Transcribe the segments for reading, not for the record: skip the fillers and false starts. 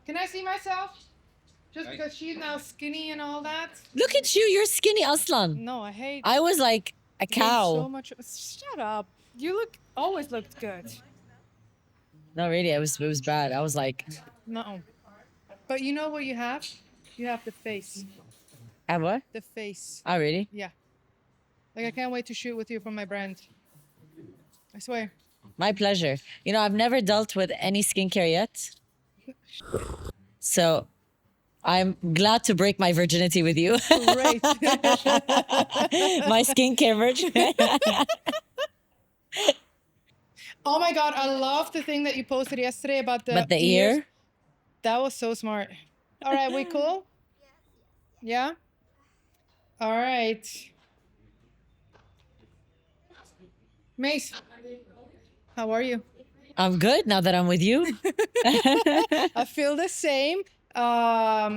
Can I see myself? Just because she's now skinny and all that? Look at you. You're skinny, Aslan. No, I hate I was like a gained so cow. much. Shut up. You always looked good. No, really, it was bad. I was like, No. But you know what you have? You have the face. what? The face. Oh, really? Yeah. Like, I can't wait to shoot with you from my brand. I swear. My pleasure. You know, I've never dealt with any skincare yet. So I'm glad to break my virginity with you. Great. My skincare virgin. Oh my God, I love the thing that you posted yesterday about the But the ears. ear? That was so smart. All right, we cool? Yeah? All right. Mace, how are you? I'm good now that I'm with you. I feel the same.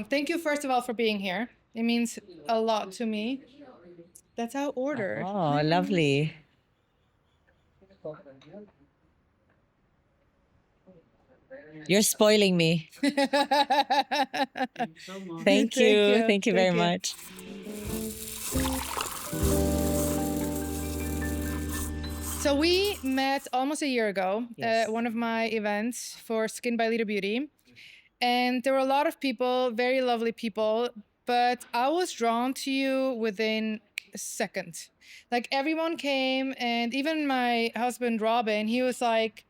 Thank you, first of all, for being here. It means a lot to me. That's our order. Oh, lovely. You're spoiling me. Thank you. Thank you very much. So we met almost a year ago Yes. at one of my events for Skin by Lyda Beauty. And there were a lot of people, very lovely people, but I was drawn to you within a second. Like, everyone came, and even my husband, Robin, he was like,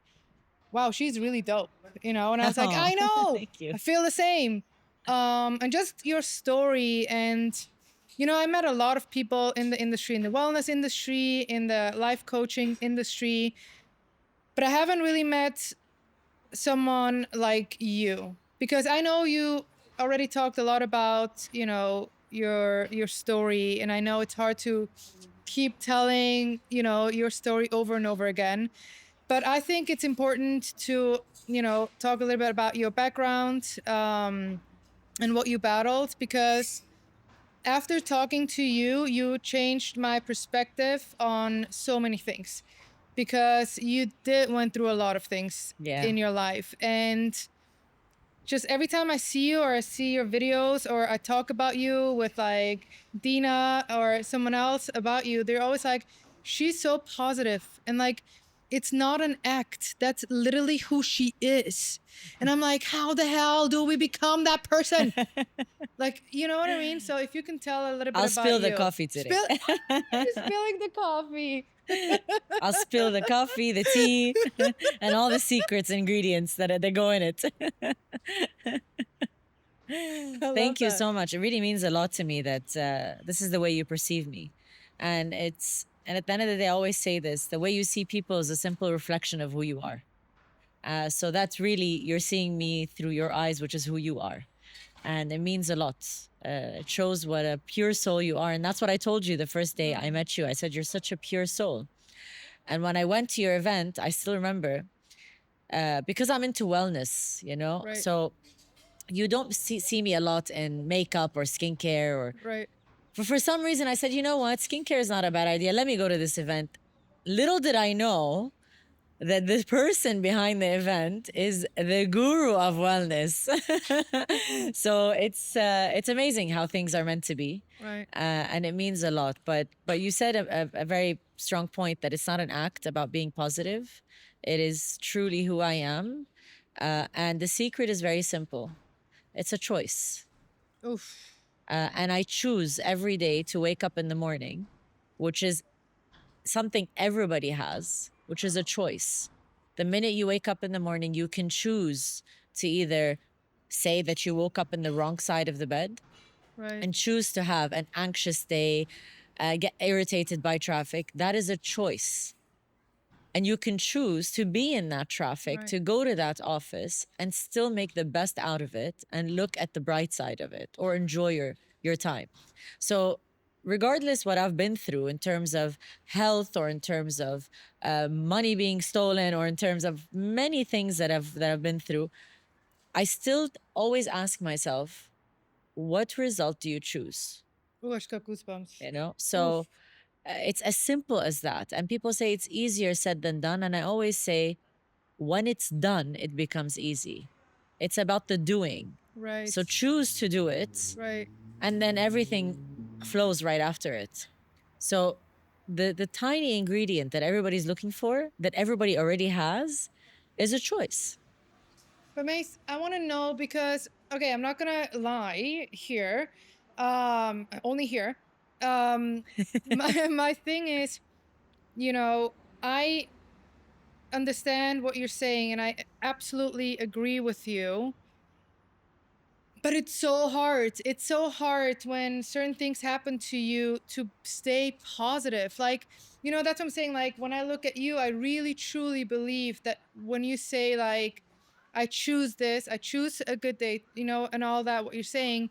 wow, she's really dope, you know? And I was like, Oh, I know, thank you. I feel the same. And just your story, and, you know, I met a lot of people in the industry, in the wellness industry, in the life coaching industry, but I haven't really met someone like you, because I know you already talked a lot about, you know, your story, and I know it's hard to keep telling, you know, your story over and over again. But I think it's important to, you know, talk a little bit about your background, and what you battled, because after talking to you, you changed my perspective on so many things, because you went through a lot of things in your life. And just every time I see you, or I see your videos, or I talk about you with like Dina or someone else about you, they're always like, she's so positive, and like, it's not an act. That's literally who she is. And I'm like, how the hell do we become that person? Like, you know what I mean? So if you can tell a little bit I'll about spill the you. coffee today. You're spilling the coffee. I'll spill the coffee, the tea, and all the secrets ingredients that go in it. Thank you so much. It really means a lot to me that this is the way you perceive me. And at the end of the day, I always say this: the way you see people is a simple reflection of who you are. So that's really, you're seeing me through your eyes, which is who you are. And it means a lot. It shows what a pure soul you are. And that's what I told you the first day I met you. I said, you're such a pure soul. And when I went to your event, I still remember, because I'm into wellness, you know? Right. So you don't see me a lot in makeup or skincare or. Right. For some reason, I said, you know what? Skincare is not a bad idea. Let me go to this event. Little did I know that the person behind the event is the guru of wellness. So it's amazing how things are meant to be, Right. and it means a lot. But you said a very strong point that it's not an act about being positive. It is truly who I am, and the secret is very simple. It's a choice. Oof. And I choose every day to wake up in the morning, which is something everybody has, which is a choice. The minute you wake up in the morning, you can choose to either say that you woke up in the wrong side of the bed, Right. and choose to have an anxious day, get irritated by traffic. That is a choice. And you can choose to be in that traffic, Right. to go to that office and still make the best out of it and look at the bright side of it, or enjoy your time. So regardless what I've been through in terms of health, or in terms of money being stolen, or in terms of many things that I've been through, I still always ask myself, what result do you choose? Oh, I just got goosebumps. You know? So it's as simple as that. And people say it's easier said than done. And I always say, when it's done, it becomes easy. It's about the doing. Right. So choose to do it, Right. and then everything flows right after it. So the tiny ingredient that everybody's looking for, that everybody already has, is a choice. But Mace, I want to know because okay, I'm not gonna lie here. Only here. My thing is, you know, I understand what you're saying, and I absolutely agree with you. But it's so hard. It's so hard when certain things happen to you to stay positive. Like, that's what I'm saying. Like, when I look at you, I really truly believe that when you say, like, I choose this, I choose a good day, and all that, what you're saying.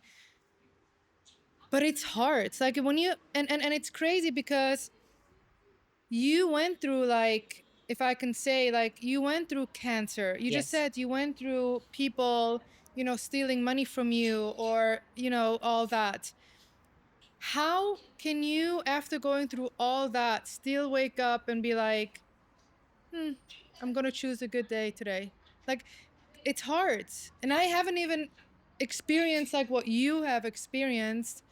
But it's hard. It's like when you, and it's crazy because you went through, like, if I can say, like, you went through cancer. You just Yes. said you went through people, stealing money from you, or, all that. How can you, after going through all that, still wake up and be like, I'm going to choose a good day today? Like, it's hard. And I haven't even experienced like what you have experienced.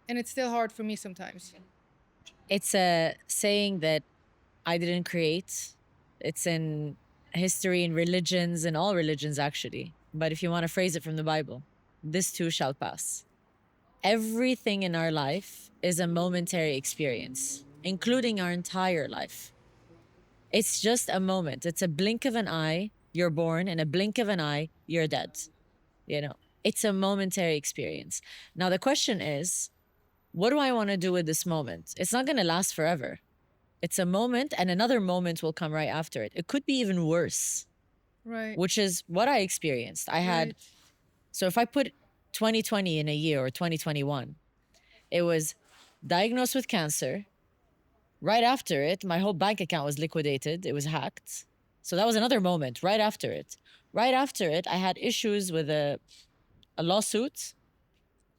And it's still hard for me sometimes. It's a saying that I didn't create. It's in history and religions, and all religions actually. But if you want to phrase it from the Bible, this too shall pass. Everything in our life is a momentary experience, including our entire life. It's just a moment. It's a blink of an eye, you're born, and a blink of an eye, you're dead. It's a momentary experience. Now, the question is, what do I want to do with this moment? It's not going to last forever. It's a moment, and another moment will come right after it. It could be even worse, Right. which is what I experienced. I had, Right. so if I put 2020 in a year, or 2021, it was diagnosed with cancer. Right after it, my whole bank account was liquidated. It was hacked. So that was another moment right after it. Right after it, I had issues with a lawsuit,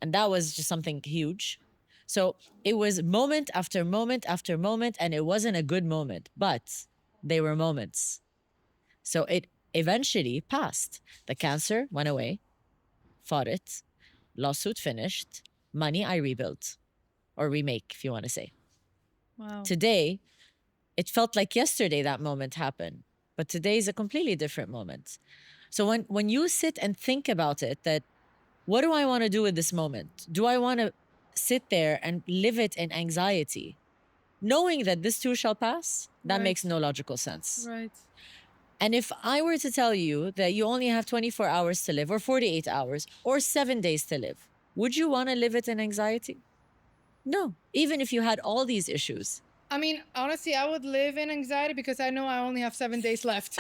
and that was just something huge. So it was moment after moment after moment, and it wasn't a good moment, but they were moments. So it eventually passed. The cancer went away, fought it, lawsuit finished, money I rebuilt, or remake, if you want to say. Wow. Today, it felt like yesterday that moment happened, but today is a completely different moment. So when you sit and think about it, that what do I want to do with this moment? Do I want to sit there and live it in anxiety, knowing that this too shall pass? That Right. makes no logical sense. Right. And if I were to tell you that you only have 24 hours to live, or 48 hours, or 7 days to live, would you want to live it in anxiety? No, even if you had all these issues. I mean, honestly, I would live in anxiety because I know I only have 7 days left.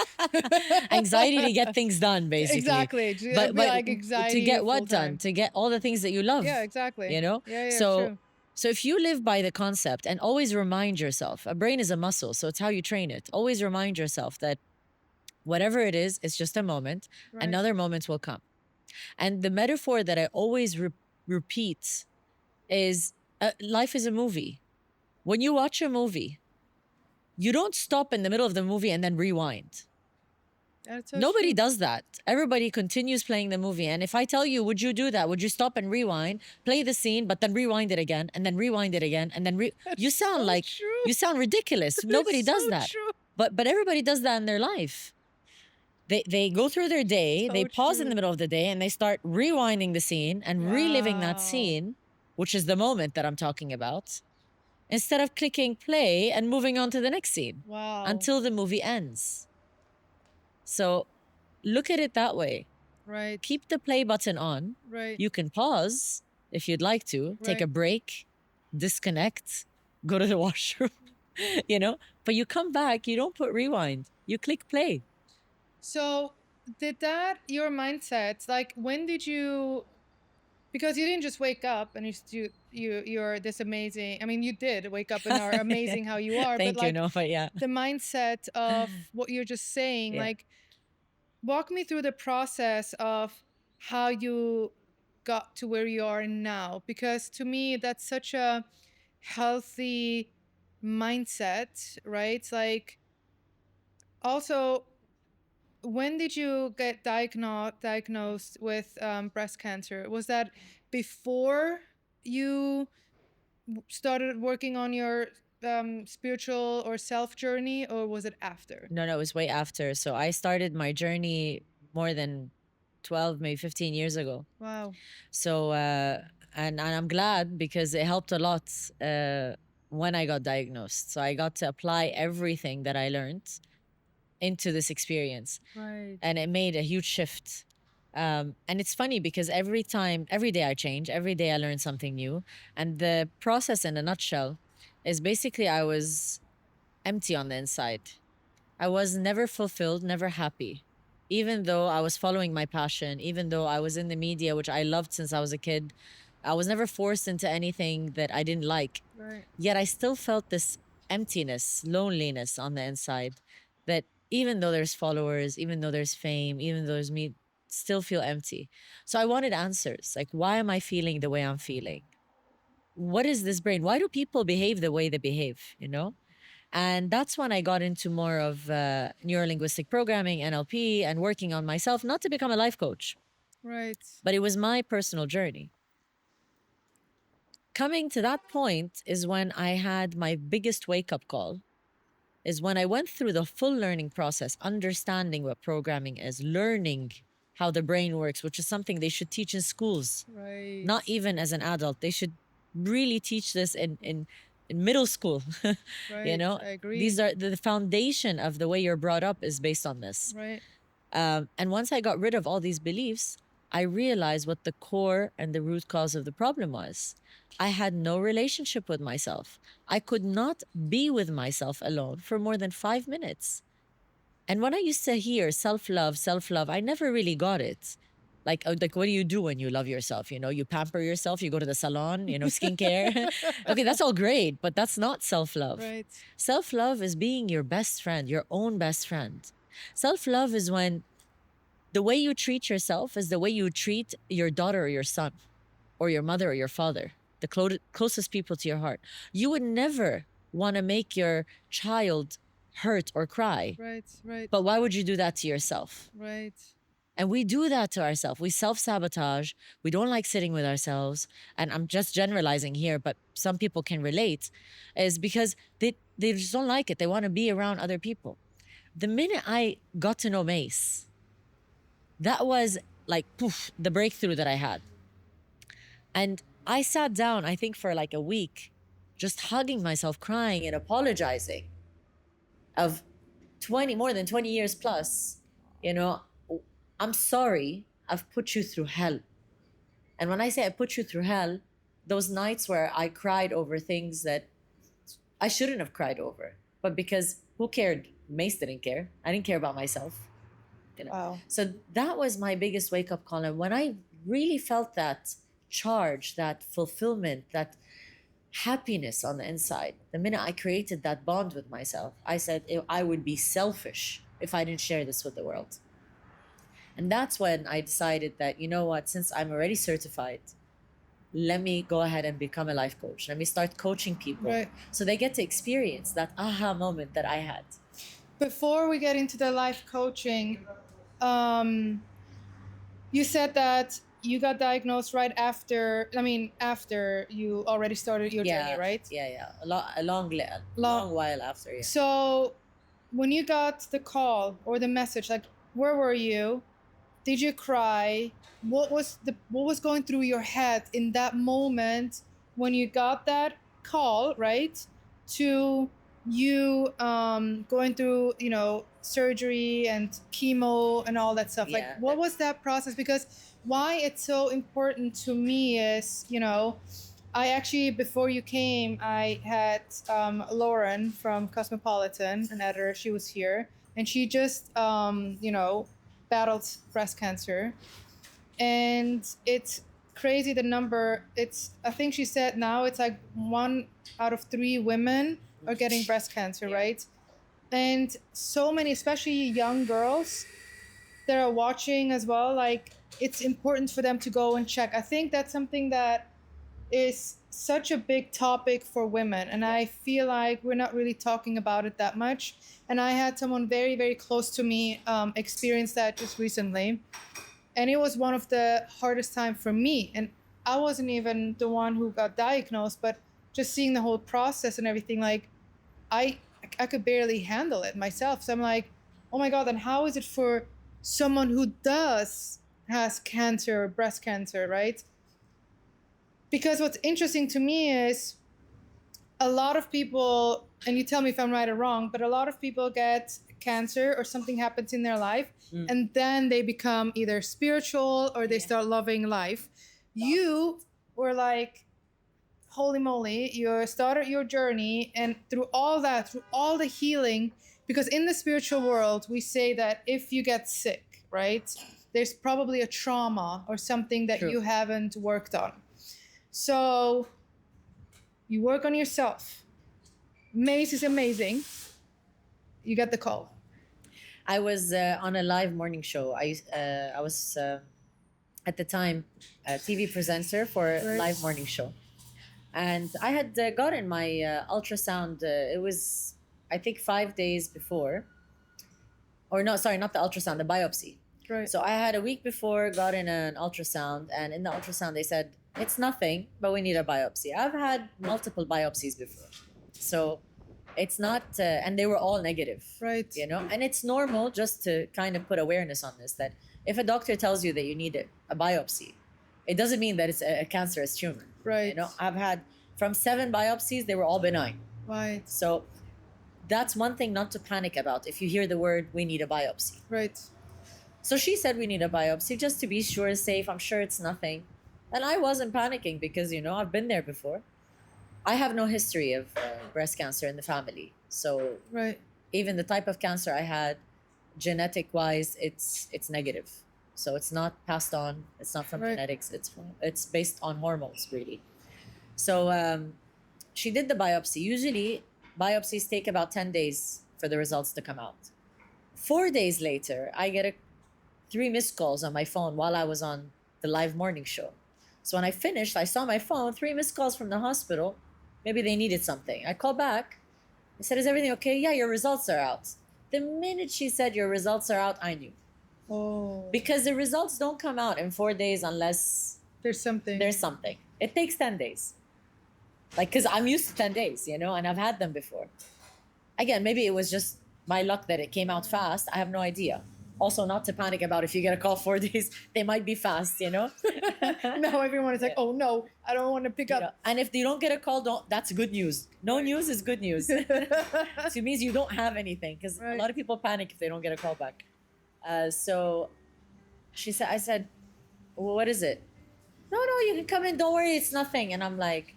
Anxiety to get things done, basically. Exactly. But like to anxiety get what full-time. done? To get all the things that you love. Yeah, exactly. Yeah, So true. so if you live by the concept and always remind yourself, a brain is a muscle, so it's how you train it. Always remind yourself that whatever it is, it's just a moment. Right. Another moment will come. And the metaphor that I always repeat is life is a movie. When you watch a movie, you don't stop in the middle of the movie and then rewind. That's so Nobody true. does that. Everybody continues playing the movie. And if I tell you, would you do that? Would you stop and rewind, play the scene, but then rewind it again, and then rewind it again, and then you sound so like true. you sound ridiculous. Nobody does so that. True. But everybody does that in their life. They go through their day, So they pause in true. the middle of the day, and they start rewinding the scene and reliving that Wow. scene, which is the moment that I'm talking about, instead of clicking play and moving on to the next scene Wow. until the movie ends. So look at it that way. Right. Keep the play button on. Right. You can pause if you'd like to, take a Right. break, disconnect, go to the washroom, but you come back, you don't put rewind, you click play. So, did that your mindset, like, when did you, because you didn't just wake up and you're this amazing, I mean, you did wake up and are amazing how you are, Thank but you, like no, but yeah. the mindset of what you're just saying, Yeah. like, walk me through the process of how you got to where you are now, because to me that's such a healthy mindset, right? It's like, also, when did you get diagnosed with breast cancer? Was that before you started working on your spiritual or self journey, or was it after? No, no, it was way after. So I started my journey more than 12, maybe 15 years ago. Wow. So, and I'm glad because it helped a lot when I got diagnosed. So I got to apply everything that I learned into this experience. Right. And it made a huge shift. And it's funny because every day I change, every day I learn something new. And the process in a nutshell is basically I was empty on the inside. I was never fulfilled, never happy. Even though I was following my passion, even though I was in the media, which I loved since I was a kid, I was never forced into anything that I didn't like. Right. Yet I still felt this emptiness, loneliness on the inside that even though there's followers, even though there's fame, even though there's me, still feel empty. So I wanted answers. Like, why am I feeling the way I'm feeling? What is this brain? Why do people behave the way they behave? You know? And that's when I got into more of neurolinguistic programming, NLP, and working on myself, not to become a life coach, Right. but it was my personal journey. Coming to that point is when I had my biggest wake up call, is when I went through the full learning process, understanding what programming is, learning how the brain works, which is something they should teach in schools, Right. not even as an adult. They should really teach this in middle school. Right. You know, I agree. these are the foundation of the way you're brought up is based on this. Right. And once I got rid of all these beliefs, I realized what the core and the root cause of the problem was. I had no relationship with myself. I could not be with myself alone for more than 5 minutes. And when I used to hear self love, I never really got it. Like, what do you do when you love yourself? You know, you pamper yourself, you go to the salon, you know, skincare. Okay, that's all great, but that's not self love. Right. Self love is being your best friend, your own best friend. Self love is when the way you treat yourself is the way you treat your daughter or your son or your mother or your father, the closest people to your heart. You would never want to make your child hurt or cry. Right. Right. But why would you do that to yourself? Right. And we do that to ourselves. We self sabotage. We don't like sitting with ourselves. And I'm just generalizing here, but some people can relate, is because they just don't like it. They want to be around other people. The minute I got to know Mace, that was like poof, the breakthrough that I had. And I sat down, I think for like a week, just hugging myself, crying and apologizing of more than 20 years plus. You know, I'm sorry I've put you through hell. And when I say I put you through hell, those nights where I cried over things that I shouldn't have cried over, but because who cared? Mace didn't care. I didn't care about myself. You know? Wow. So that was my biggest wake up call. And when I really felt that charge, that fulfillment, that happiness on the inside, the minute I created that bond with myself, I said I would be selfish if I didn't share this with the world. And that's when I decided that, you know what, since I'm already certified, let me go ahead and become a life coach. Let me start coaching people. Right. So they get to experience that aha moment that I had. Before we get into the life coaching, you said that you got diagnosed right after, after you already started your journey, right? Yeah. A long while after, yeah. So when you got the call or the message, like, where were you? Did you cry? What was going through your head in that moment when you got that call, right? To you going through, surgery and chemo and all that stuff. Yeah. Like, what was that process? Because why it's so important to me is, I actually, before you came, I had Lauren from Cosmopolitan, an editor. She was here, and she just, battled breast cancer. And it's crazy, the number. I think she said now it's like 1 out of 3 women are getting breast cancer, Yeah. right? And so many, especially young girls that are watching as well, like, it's important for them to go and check. I think that's something that is such a big topic for women, and I feel like we're not really talking about it that much. And I had someone very, very close to me experience that just recently, and it was one of the hardest time for me. And I wasn't even the one who got diagnosed, but just seeing the whole process and everything, like I I could barely handle it myself. So I'm like, oh my god, then how is it for someone who does has cancer, breast cancer, right? Because what's interesting to me is a lot of people, and you tell me if I'm right or wrong, but a lot of people get cancer or something happens in their life, and then they become either spiritual or they start loving life. You were like, holy moly, you started your journey, and through all that, through all the healing, because in the spiritual world, we say that if you get sick, right, there's probably a trauma or something that True. you haven't worked on. So you work on yourself. Mace is amazing. You get the call. I was on a live morning show. I was at the time a TV presenter for a Right. live morning show, and I had gotten my ultrasound. It was, I think, 5 days before, or no, sorry, not the ultrasound, the biopsy. Right. So I had a week before gotten an ultrasound, and in the ultrasound they said it's nothing, but we need a biopsy. I've had multiple biopsies before, so it's not, and they were all negative. Right. You know, and it's normal, just to kind of put awareness on this, that if a doctor tells you that you need a biopsy, it doesn't mean that it's a cancerous tumor. Right. You know, I've had from 7 biopsies, they were all benign. Right. So that's one thing not to panic about if you hear the word we need a biopsy. Right. So she said we need a biopsy just to be sure, safe. I'm sure it's nothing. And I wasn't panicking because, you know, I've been there before. I have no history of breast cancer in the family. So Right. even the type of cancer I had, genetic wise, it's negative. So it's not passed on. It's not from Right. genetics. It's based on hormones, really. So she did the biopsy. Usually, biopsies take about 10 days for the results to come out. 4 days later, I get 3 missed calls on my phone while I was on the live morning show. So when I finished, I saw my phone, 3 missed calls from the hospital. Maybe they needed something. I called back. I said, is everything okay? Yeah, your results are out. The minute she said your results are out, I knew. Oh. Because the results don't come out in 4 days unless There's something. there's something. It takes 10 days. Like, because I'm used to 10 days, you know, and I've had them before. Again, maybe it was just my luck that it came out fast. I have no idea. Also, not to panic about if you get a call 4 days, they might be fast, you know? Now everyone is like, oh no, I don't want to pick You up. know, and if you don't get a call, that's good news. No news is good news. So it means you don't have anything, because Right. a lot of people panic if they don't get a call back. So I said, well, what is it? No, you can come in. Don't worry, it's nothing. And I'm like,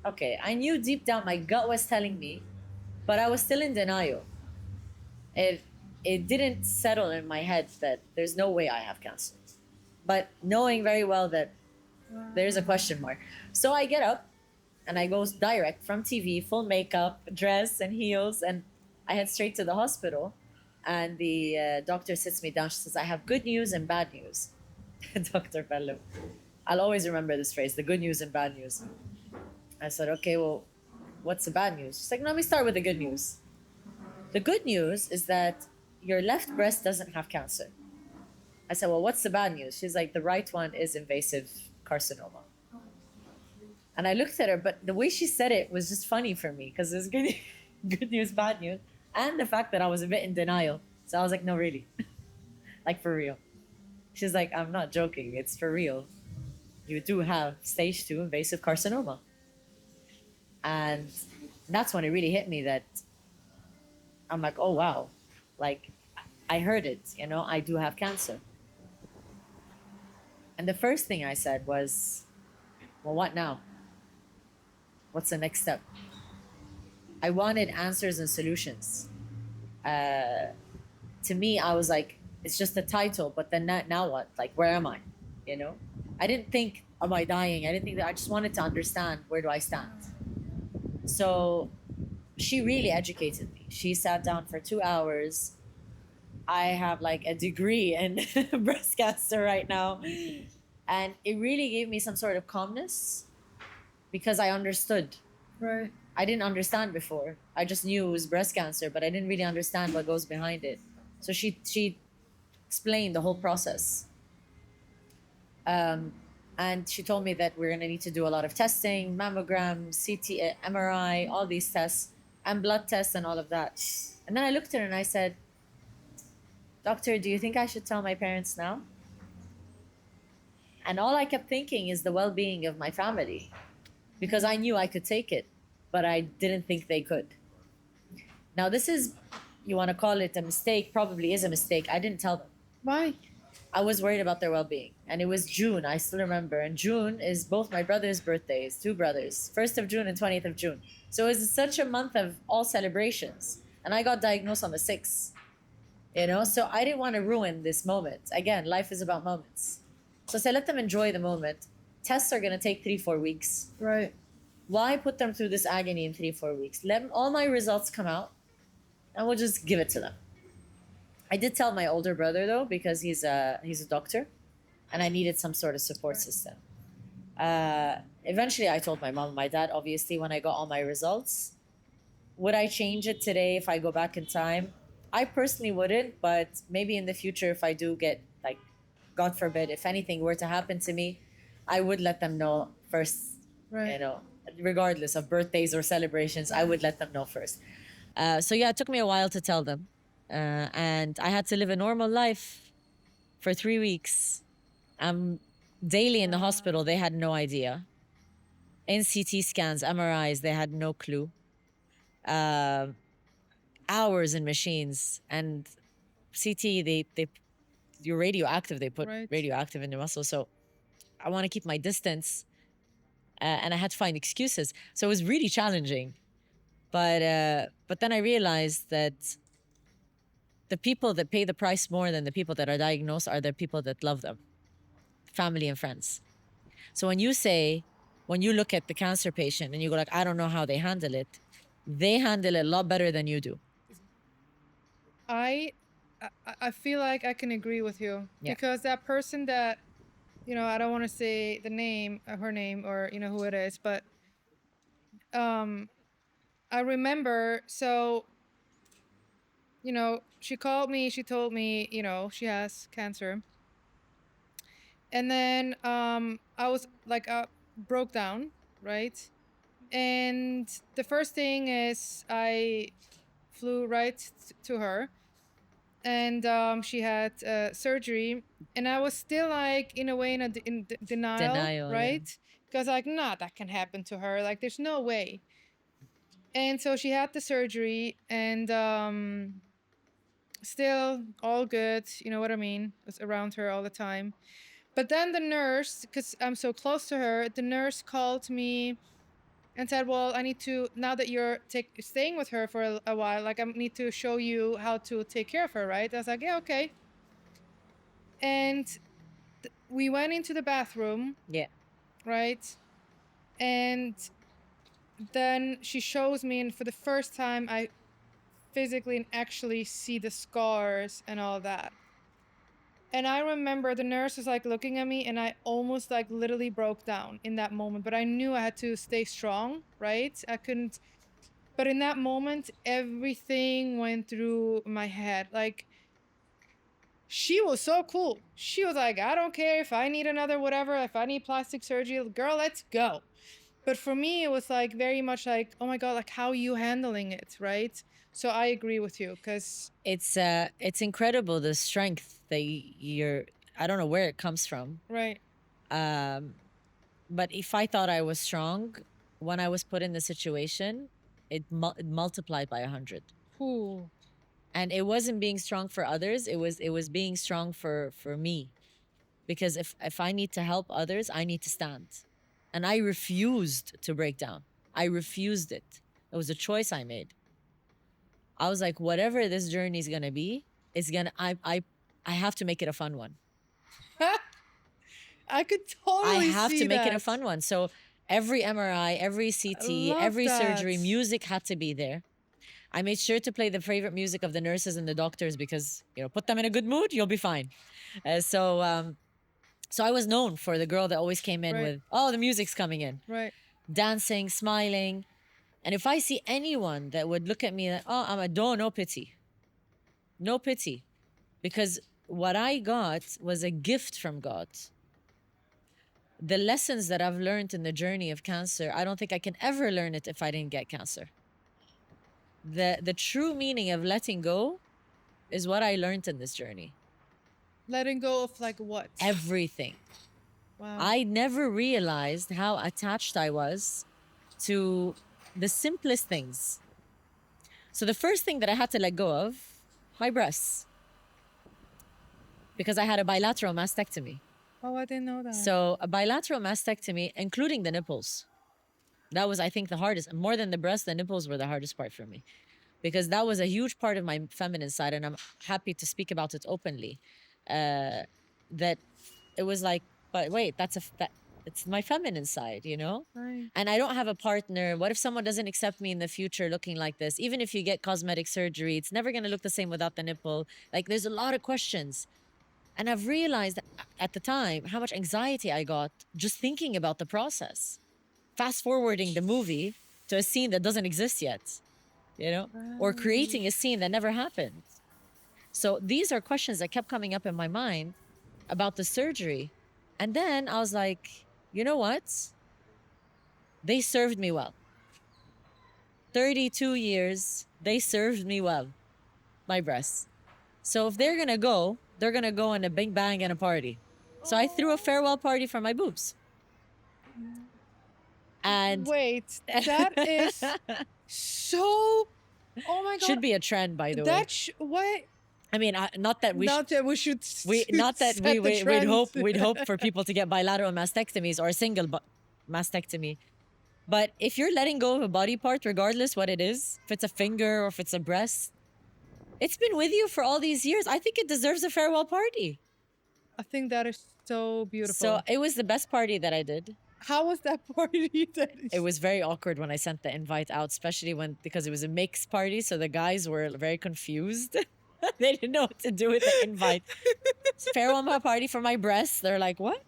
okay, I knew deep down my gut was telling me, but I was still in denial. It didn't settle in my head that there's no way I have cancer. But knowing very well that there's a question mark. So I get up and I go direct from TV, full makeup, dress and heels, and I head straight to the hospital. And the doctor sits me down. She says, I have good news and bad news. Dr. Bello. I'll always remember this phrase, the good news and bad news. I said, okay, well, what's the bad news? She's like, no, let me start with the good news. The good news is that your left breast doesn't have cancer. I said, well, what's the bad news? She's like, the right one is invasive carcinoma. And I looked at her, but the way she said it was just funny for me, because it was good, good news, bad news, and the fact that I was a bit in denial. So I was like, no, really? Like, for real? She's like, I'm not joking. It's for real. You do have stage 2 invasive carcinoma. And that's when it really hit me that I'm like, oh, wow. Like, I heard it, you know, I do have cancer. And the first thing I said was, well, what now? What's the next step? I wanted answers and solutions. To me, I was like, it's just a title, but then now what? Like, where am I? You know? I didn't think, am I dying? I didn't think that. I just wanted to understand, where do I stand? So she really educated me. She sat down for 2 hours. I have like a degree in breast cancer right now. And it really gave me some sort of calmness. because I understood. Right. I didn't understand before. I just knew it was breast cancer, but I didn't really understand what goes behind it. So she explained the whole process. And she told me that we're going to need to do a lot of testing, mammogram, CT, MRI, all these tests, and blood tests and all of that. And then I looked at her and I said, Doctor, do you think I should tell my parents now? And all I kept thinking is the well being of my family because I knew I could take it, but I didn't think they could. Now, this is, you want to call it a mistake, probably is a mistake. I didn't tell them. Why? I was worried about their well being. And it was June, I still remember. And June is both my brother's birthdays, two brothers, 1st of June and 20th of June. So it was such a month of all celebrations. And I got diagnosed on the 6th, So I didn't want to ruin this moment. Again, life is about moments. So I said, let them enjoy the moment. Tests are going to take 3-4 weeks. Right. Why put them through this agony in 3-4 weeks? Let all my results come out and we'll just give it to them. I did tell my older brother though, because he's a doctor, and I needed some sort of support system. Eventually, I told my mom and my dad. Obviously, when I got all my results, would I change it today if I go back in time? I personally wouldn't, but maybe in the future, if I do get like, God forbid, if anything were to happen to me, I would let them know first. Right. Regardless of birthdays or celebrations, I would let them know first. So yeah, it took me a while to tell them. And I had to live a normal life for 3 weeks. Daily in the hospital, they had no idea. In CT scans, MRIs, they had no clue. Hours in machines, and CT, you're radioactive. They put Right. radioactive in your muscle. So I want to keep my distance, and I had to find excuses. So it was really challenging. But then I realized that the people that pay the price more than the people that are diagnosed are the people that love them, family and friends. So when you look at the cancer patient and you go like, I don't know how they handle it, they handle it a lot better than you do. I feel like I can agree with you. Yeah. Because that person that, I don't want to say the name, her name, or who it is, but I remember. So, she called me. She told me, she has cancer, and then I was like, broke down, right? And the first thing is I flew right to her, and she had surgery, and I was still like in a way in denial, Denial, yeah. right? Because like, nah, that can happen to her. Like, there's no way. And so she had the surgery, and still all good. You know what I mean? I was around her all the time. But then the nurse, because I'm so close to her, the nurse called me and said, well, I need to, now that you're staying with her for a while, like, I need to show you how to take care of her, right? I was like, yeah, okay. And we went into the bathroom. Yeah. Right? And then she shows me, and for the first time, I physically and actually see the scars and all that. And I remember the nurse was like looking at me, and I almost like literally broke down in that moment. But I knew I had to stay strong, right? I couldn't. But in that moment, everything went through my head. Like, she was so cool. She was like, I don't care if I need another whatever, if I need plastic surgery, girl, let's go. But for me, it was like very much like, oh my God, like, how are you handling it, right? So I agree with you, because It's incredible the strength that you're. I don't know where it comes from. right. But if I thought I was strong, when I was put in the situation, it multiplied by 100. Ooh. And it wasn't being strong for others. It was being strong for me, because if I need to help others, I need to stand, and I refused to break down. I refused it. It was a choice I made. I was like, whatever this journey is gonna be, it's gonna. I have to make it a fun one. I could totally I have see to make it a that. fun one. So every MRI, every CT, love every surgery, that. music had to be there. I made sure to play the favorite music of the nurses and the doctors because, put them in a good mood, you'll be fine. So I was known for the girl that always came in Right. with, oh, the music's coming in. Right. dancing, smiling. And if I see anyone that would look at me like, oh, I'm a dough, no pity. No pity. Because what I got was a gift from God. The lessons that I've learned in the journey of cancer, I don't think I can ever learn it if I didn't get cancer. The true meaning of letting go is what I learned in this journey. Letting go of like what? Everything. Wow. I never realized how attached I was to the simplest things. So the first thing that I had to let go of, my breasts. Because I had a bilateral mastectomy. Oh, I didn't know that. So a bilateral mastectomy, including the nipples. That was, I think, the hardest. More than the breast, the nipples were the hardest part for me. Because that was a huge part of my feminine side, and I'm happy to speak about it openly. That it was like, but wait, it's my feminine side, you know? Right. And I don't have a partner. What if someone doesn't accept me in the future looking like this? Even if you get cosmetic surgery, it's never going to look the same without the nipple. Like, there's a lot of questions. And I've realized at the time how much anxiety I got just thinking about the process. Fast forwarding the movie to a scene that doesn't exist yet, you know, or creating a scene that never happened. So these are questions that kept coming up in my mind about the surgery. And then I was like, you know what? They served me well. 32 years, they served me well, my breasts. So if they're going to go, they're going to go in a big bang and a party. So I threw a farewell party for my boobs. And wait, that is so. Oh my God. Should be a trend, by the way. What? I mean, not that we Not that we should. not that set the we'd trend. hope for people to get bilateral mastectomies or a single mastectomy. But if you're letting go of a body part, regardless what it is, if it's a finger or if it's a breast, it's been with you for all these years. I think it deserves a farewell party. I think that is so beautiful. So it was the best party that I did. How was that party? It was very awkward when I sent the invite out, especially because it was a mixed party. So the guys were very confused. They didn't know what to do with the invite. Farewell party for my breasts. They're like, what?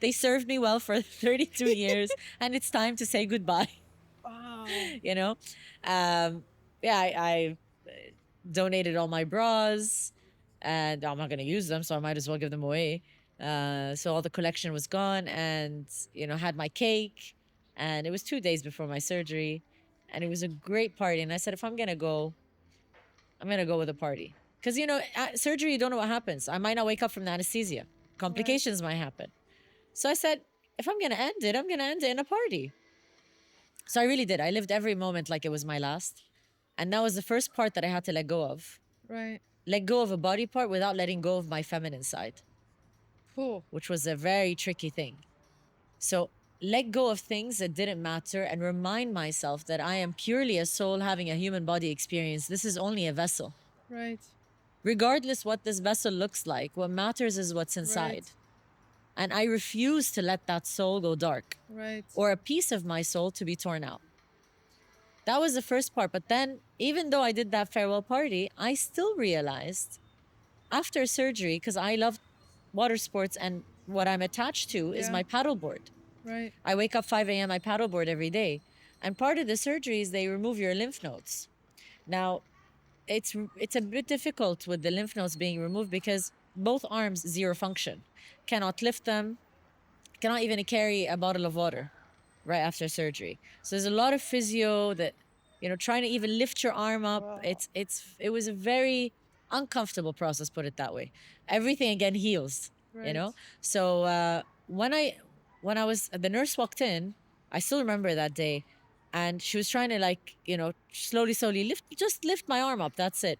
They served me well for 32 years, and it's time to say goodbye. Wow. You know? I donated all my bras, and I'm not going to use them, so I might as well give them away. So all the collection was gone, and, you know, had my cake, and it was 2 days before my surgery, and it was a great party. And I said, if I'm going to go, I'm going to go with a party. Because, you know, at surgery, you don't know what happens. I might not wake up from the anesthesia. Complications might happen. So I said, if I'm going to end it, I'm going to end it in a party. So I really did. I lived every moment like it was my last. And that was the first part that I had to let go of. Right. Let go of a body part without letting go of my feminine side. Cool. Which was a very tricky thing. So let go of things that didn't matter and remind myself that I am purely a soul having a human body experience. This is only a vessel. Right. Regardless what this vessel looks like, what matters is what's inside. Right. And I refuse to let that soul go dark. Right. Or a piece of my soul to be torn out. That was the first part. But then, even though I did that farewell party, I still realized after surgery, because I love water sports and what I'm attached to is my paddleboard. Right. I wake up 5 a.m., I paddleboard every day. And part of the surgery is they remove your lymph nodes. Now, it's a bit difficult with the lymph nodes being removed because both arms zero function. Cannot lift them, cannot even carry a bottle of water right after surgery. So there's a lot of physio that, you know, trying to even lift your arm up. Wow. It was a very uncomfortable process, put it that way. Everything again heals, you know? So when the nurse walked in, I still remember that day, and she was trying to, like, you know, slowly lift my arm up. That's it.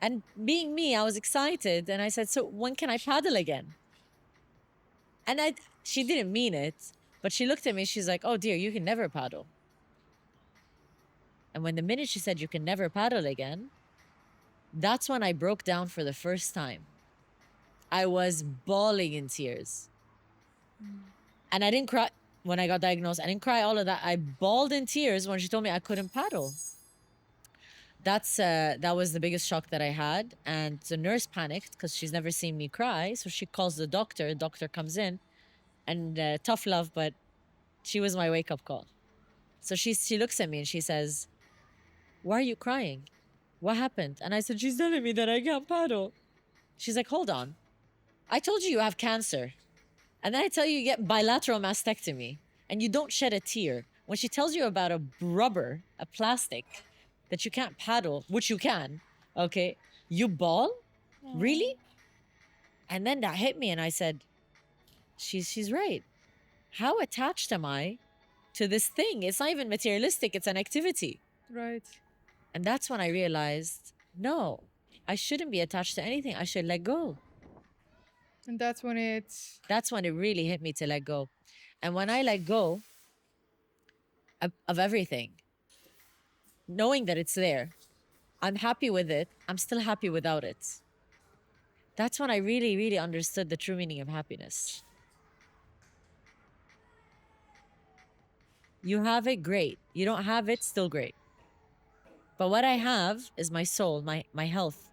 And being me, I was excited, and I said, so when can I paddle again? And she didn't mean it, but she looked at me, she's like, oh dear, you can never paddle. And when the minute she said you can never paddle again, that's when I broke down for the first time. I was bawling in tears. And I didn't cry when I got diagnosed. I didn't cry all of that. I bawled in tears when she told me I couldn't paddle. That was the biggest shock that I had. And the nurse panicked because she's never seen me cry. So she calls the doctor. The doctor comes in. and tough love, but she was my wake up call. So she looks at me and she says, "Why are you crying? What happened?" And I said, "She's telling me that I can't paddle." She's like, "Hold on. I told you you have cancer. And then I tell you get bilateral mastectomy and you don't shed a tear. When she tells you about a rubber, a plastic that you can't paddle, which you can, okay, you bawl? Really?" And then that hit me and I said, she's right. How attached am I to this thing? It's not even materialistic, it's an activity. Right. And that's when I realized, no, I shouldn't be attached to anything. I should let go. And that's when it's That's when it really hit me to let go. And when I let go of everything, knowing that it's there, I'm happy with it, I'm still happy without it. That's when I really, really understood the true meaning of happiness. You have it, great. You don't have it, still great. But what I have is my soul, my health,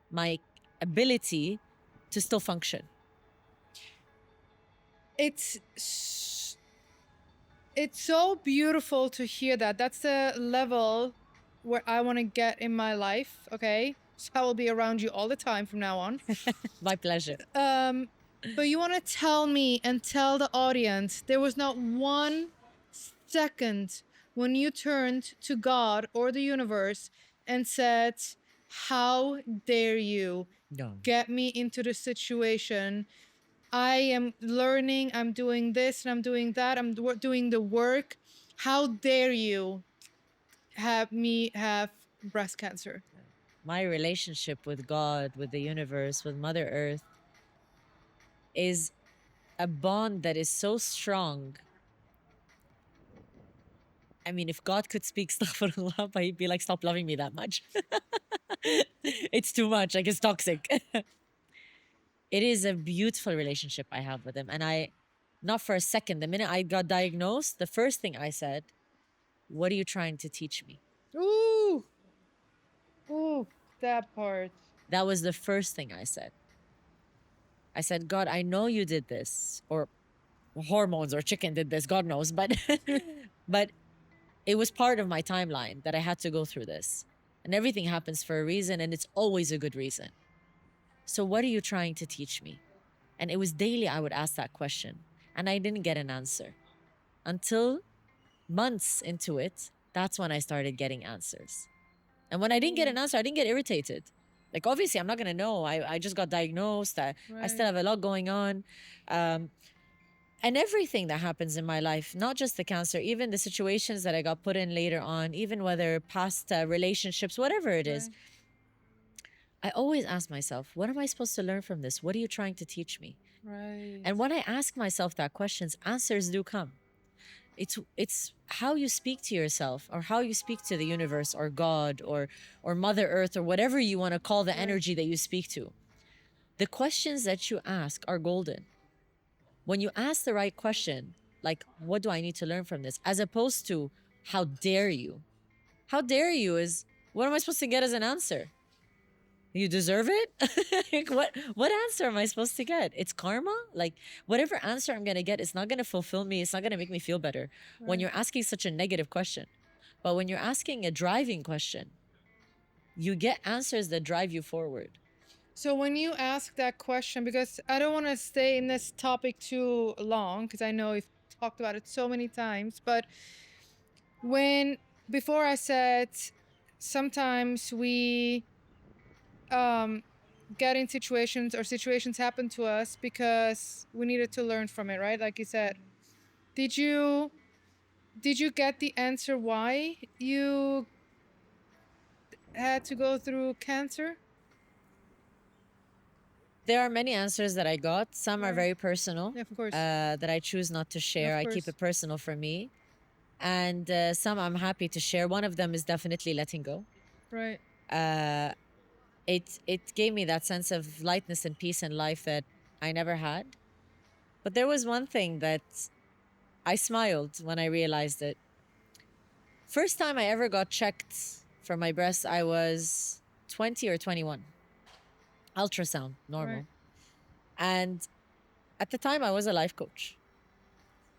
my ability to still function. it's it's so beautiful to hear that. That's the level where I want to get in my life. Okay, so I will be around you all the time from now on. My pleasure. But you want to tell me and tell the audience there was not one second when you turned to God or the universe and said, "How dare you No. get me into the situation? I am learning, I'm doing this and I'm doing that, I'm doing the work. How dare you have me have breast cancer?" My relationship with God, with the universe, with Mother Earth is a bond that is so strong. I mean, if God could speak, astaghfirullah, but he'd be like, "Stop loving me that much." It's too much, like it's toxic. It is a beautiful relationship I have with him. And I, not for a second, the minute I got diagnosed, the first thing I said, "What are you trying to teach me?" Ooh, ooh, that part. That was the first thing I said. I said, "God, I know you did this, or hormones or chicken did this, God knows, but but it was part of my timeline that I had to go through this. And everything happens for a reason, and it's always a good reason. So what are you trying to teach me?" And it was daily I would ask that question, and I didn't get an answer. Until months into it, that's when I started getting answers. And when I didn't get an answer, I didn't get irritated. Like, obviously, I'm not going to know. I just got diagnosed. I still have a lot going on. And everything that happens in my life, not just the cancer, even the situations that I got put in later on, even whether past relationships, whatever it is, I always ask myself, what am I supposed to learn from this? What are you trying to teach me? Right. And when I ask myself that questions, answers do come. It's how you speak to yourself, or how you speak to the universe or God or Mother Earth, or whatever you want to call the energy that you speak to. The questions that you ask are golden. When you ask the right question, like, what do I need to learn from this? As opposed to, how dare you? How dare you is, what am I supposed to get as an answer? You deserve it? Like, what answer am I supposed to get? It's karma? Like, whatever answer I'm gonna get, it's not gonna fulfill me, it's not gonna make me feel better. When you're asking such a negative question. But when you're asking a driving question, you get answers that drive you forward. So when you ask that question, because I don't want to stay in this topic too long, because I know we've talked about it so many times, but when before I said sometimes we get in situations, or situations happen to us because we needed to learn from it, right? Like you said, did you get the answer why you had to go through cancer? There are many answers that I got. Some are very personal, Yeah, of course. that I choose not to share. Of I keep course. it personal for me. And some I'm happy to share. One of them is definitely letting go. Right. It gave me that sense of lightness and peace in life that I never had. But there was one thing that I smiled when I realized it. First time I ever got checked for my breast, I was 20 or 21. Ultrasound, normal. Right. And at the time, I was a life coach.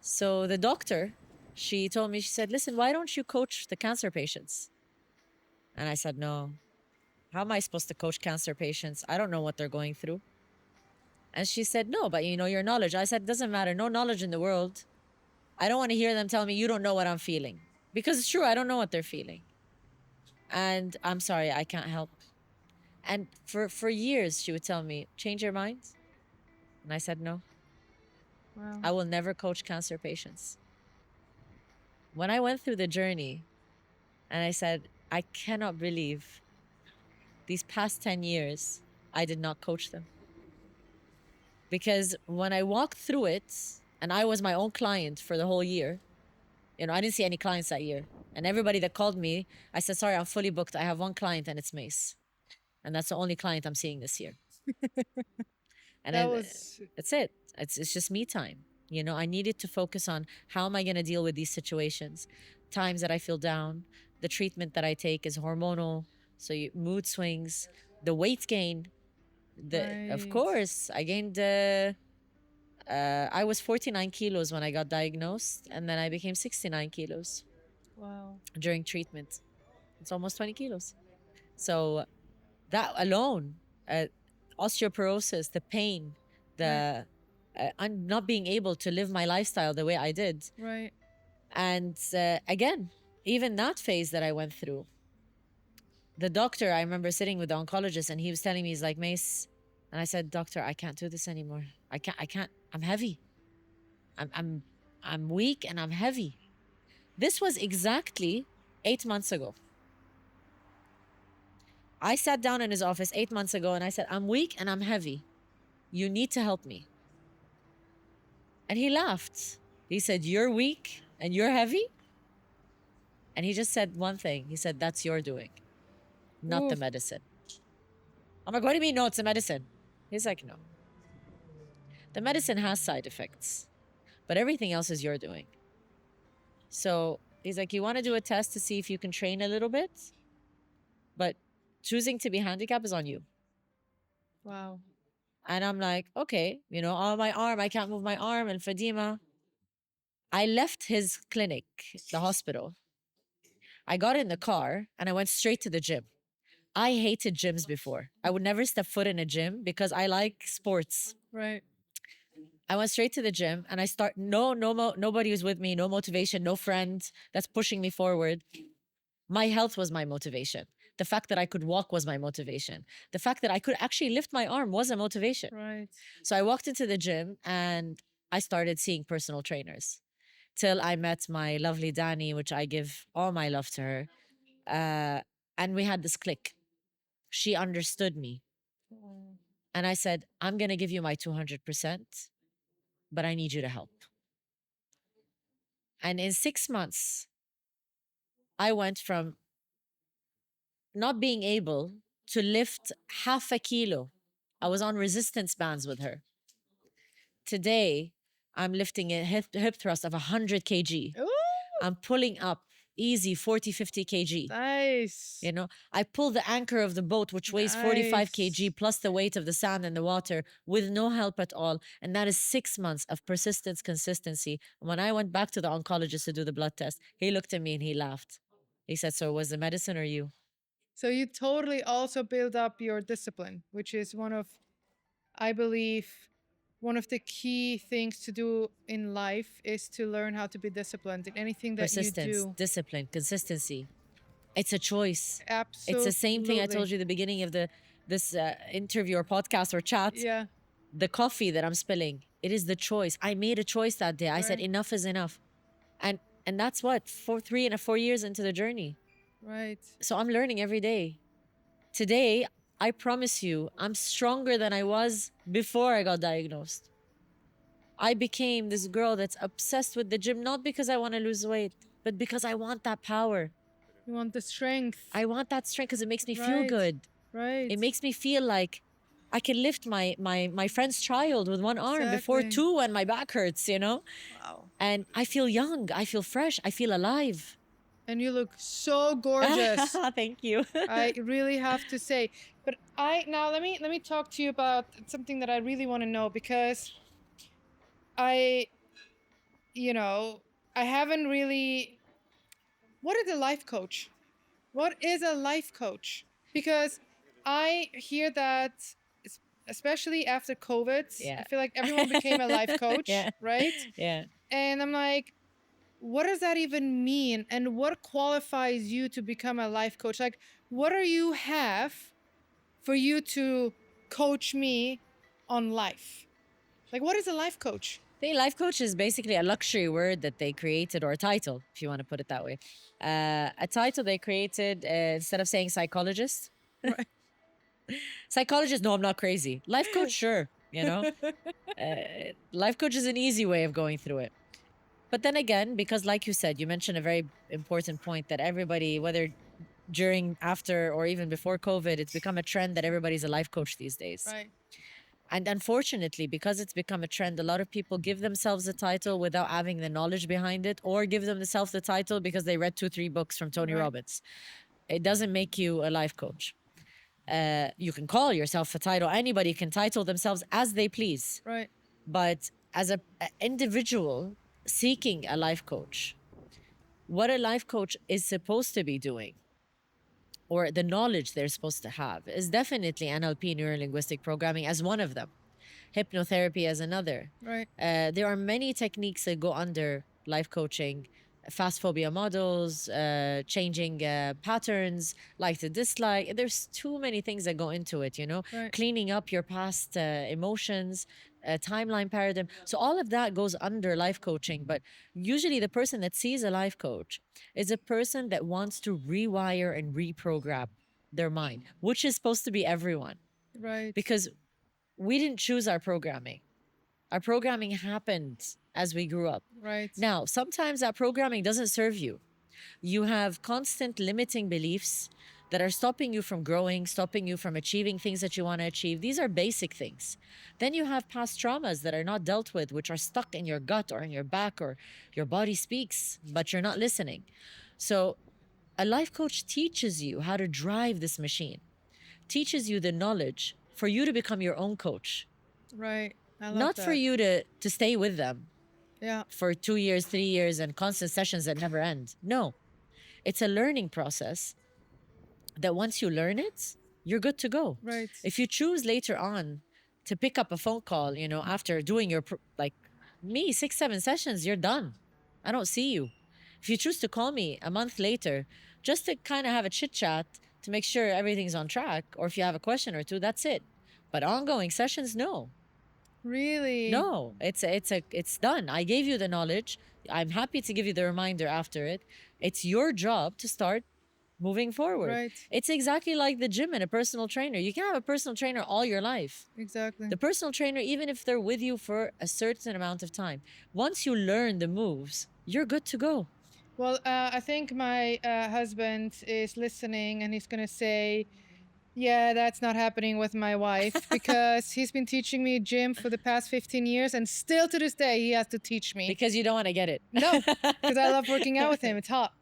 So the doctor, she told me, she said, listen, why don't you coach the cancer patients? And I said, no. How am I supposed to coach cancer patients? I don't know what they're going through. And she said, no, but you know your knowledge. I said, it doesn't matter. No knowledge in the world. I don't want to hear them tell me you don't know what I'm feeling. Because it's true, I don't know what they're feeling. And I'm sorry, I can't help. And for years, she would tell me, change your mind. And I said, no, Wow. I will never coach cancer patients. When I went through the journey and I said, I cannot believe these past 10 years, I did not coach them. Because when I walked through it, and I was my own client for the whole year, you know, I didn't see any clients that year. And everybody that called me, I said, sorry, I'm fully booked. I have one client and it's Mace. And that's the only client I'm seeing this year. And That then was that's it. It's just me time. You know, I needed to focus on how am I going to deal with these situations. Times that I feel down, the treatment that I take is hormonal, so mood swings, the weight gain. Of right. course, I gained. I was 49 kilos when I got diagnosed, and then I became 69 kilos Wow. during treatment. It's almost 20 kilos. So that alone, osteoporosis, the pain, Right. the not being able to live my lifestyle the way I did. Right. And again, even that phase that I went through, the doctor, I remember sitting with the oncologist and he was telling me, he's like, Mace, and I said, doctor, I can't do this anymore. I can't, I'm heavy. I'm, I'm, I'm weak and I'm heavy. This was exactly 8 months ago. I sat down in his office 8 months ago and I said, I'm weak and I'm heavy. You need to help me. And he laughed. He said, you're weak and you're heavy? And he just said one thing. He said, that's your doing, not the Oof. medicine. I'm like, what do you mean? No, it's the medicine. He's like, no. The medicine has side effects, but everything else is your doing. So he's like, you want to do a test to see if you can train a little bit, but choosing to be handicapped is on you. Wow. And I'm like, okay, you know, oh, my arm, I can't move my arm, and Fadima. I left his clinic, the hospital. I got in the car and I went straight to the gym. I hated gyms before. I would never step foot in a gym because I like sports. Right. I went straight to the gym and I nobody was with me, no motivation, no friend that's pushing me forward. My health was my motivation. The fact that I could walk was my motivation. The fact that I could actually lift my arm was a motivation. Right. So I walked into the gym and I started seeing personal trainers till I met my lovely Dani, which I give all my love to her. And we had this click. She understood me. Mm. And I said, I'm going to give you my 200%, but I need you to help. And in 6 months, I went from not being able to lift half a kilo. I was on resistance bands with her. Today, I'm lifting a hip thrust of 100 kg. Ooh, I'm pulling up easy 40, 50 kg. nice. You know, I pull the anchor of the boat, which weighs 45 kg Nice. plus the weight of the sand and the water with no help at all. And that is 6 months of persistence, consistency. When I went back to the oncologist to do the blood test, he looked at me and he laughed. He said, so was the medicine or you? So you totally also build up your discipline, which is one of, I believe, one of the key things to do in life is to learn how to be disciplined in anything that you Persistence, do. discipline, consistency. It's a choice. Absolutely. It's the same thing I told you at the beginning of this interview or podcast or chat. Yeah. The coffee that I'm spilling, it is the choice. I made a choice that day. I said Right. enough is enough, and that's what 4 years into the journey. Right. So I'm learning every day. Today, I promise you, I'm stronger than I was before I got diagnosed. I became this girl that's obsessed with the gym, not because I want to lose weight, but because I want that power. You want the strength. I want that strength because it makes me feel Right. good. Right. It makes me feel like I can lift my friend's child with one arm before Exactly. two when my back hurts, you know? Wow. And I feel young, I feel fresh, I feel alive. And you look so gorgeous. Thank you. I really have to say. But now let me talk to you about something that I really want to know, because I you know, I haven't really. What is a life coach? What is a life coach? Because I hear that, especially after COVID, I Yeah. feel like everyone became a life coach, Yeah. right? Yeah. And I'm like, what does that even mean? And what qualifies you to become a life coach? Like, what do you have for you to coach me on life? Like, what is a life coach? The life coach is basically a luxury word that they created, or a title, if you want to put it that way. A title they created instead of saying psychologist. Right. Psychologist, no, I'm not crazy. Life coach, sure. Life coach is an easy way of going through it. But then again, because like you said, you mentioned a very important point that everybody, whether during, after, or even before COVID, it's become a trend that everybody's a life coach these days. Right. And unfortunately, because it's become a trend, a lot of people give themselves a title without having the knowledge behind it, or give themselves the title because they read 2, 3 books from Tony Right. Robbins. It doesn't make you a life coach. You can call yourself a title. Anybody can title themselves as they please. Right. But as a individual seeking a life coach, what a life coach is supposed to be doing, or the knowledge they're supposed to have, is definitely NLP, neuro-linguistic programming, as one of them, hypnotherapy as another. Right. There are many techniques that go under life coaching: fast phobia models, changing patterns, like to dislike. There's too many things that go into it, Right. cleaning up your past emotions, timeline paradigm. So all of that goes under life coaching. But usually the person that sees a life coach is a person that wants to rewire and reprogram their mind, which is supposed to be everyone, Right. because we didn't choose our programming. Our programming happened as we grew up. Right. Now, sometimes that programming doesn't serve you. You have constant limiting beliefs that are stopping you from growing, stopping you from achieving things that you want to achieve. These are basic things. Then you have past traumas that are not dealt with, which are stuck in your gut or in your back, or your body speaks, but you're not listening. So, a life coach teaches you how to drive this machine, teaches you the knowledge for you to become your own coach, Right. I love not that. for you to stay with them Yeah. for 2 years, 3 years, and constant sessions that never end. No, it's a learning process that once you learn it, you're good to go. Right. If you choose later on to pick up a phone call, after doing your, like me, 6, 7 sessions, you're done. I don't see you. If you choose to call me a month later just to kind of have a chit chat to make sure everything's on track, or if you have a question or two, that's it. But ongoing sessions, no. Really? No, it's done. I gave you the knowledge. I'm happy to give you the reminder after it. It's your job to start moving forward. Right. It's exactly like the gym and a personal trainer. You can have a personal trainer all your life. Exactly. The personal trainer, even if they're with you for a certain amount of time, once you learn the moves, you're good to go. Well, I think my husband is listening and he's going to say, yeah, that's not happening with my wife because he's been teaching me gym for the past 15 years and still to this day he has to teach me. Because you don't want to get it. No, because I love working out with him. It's hot.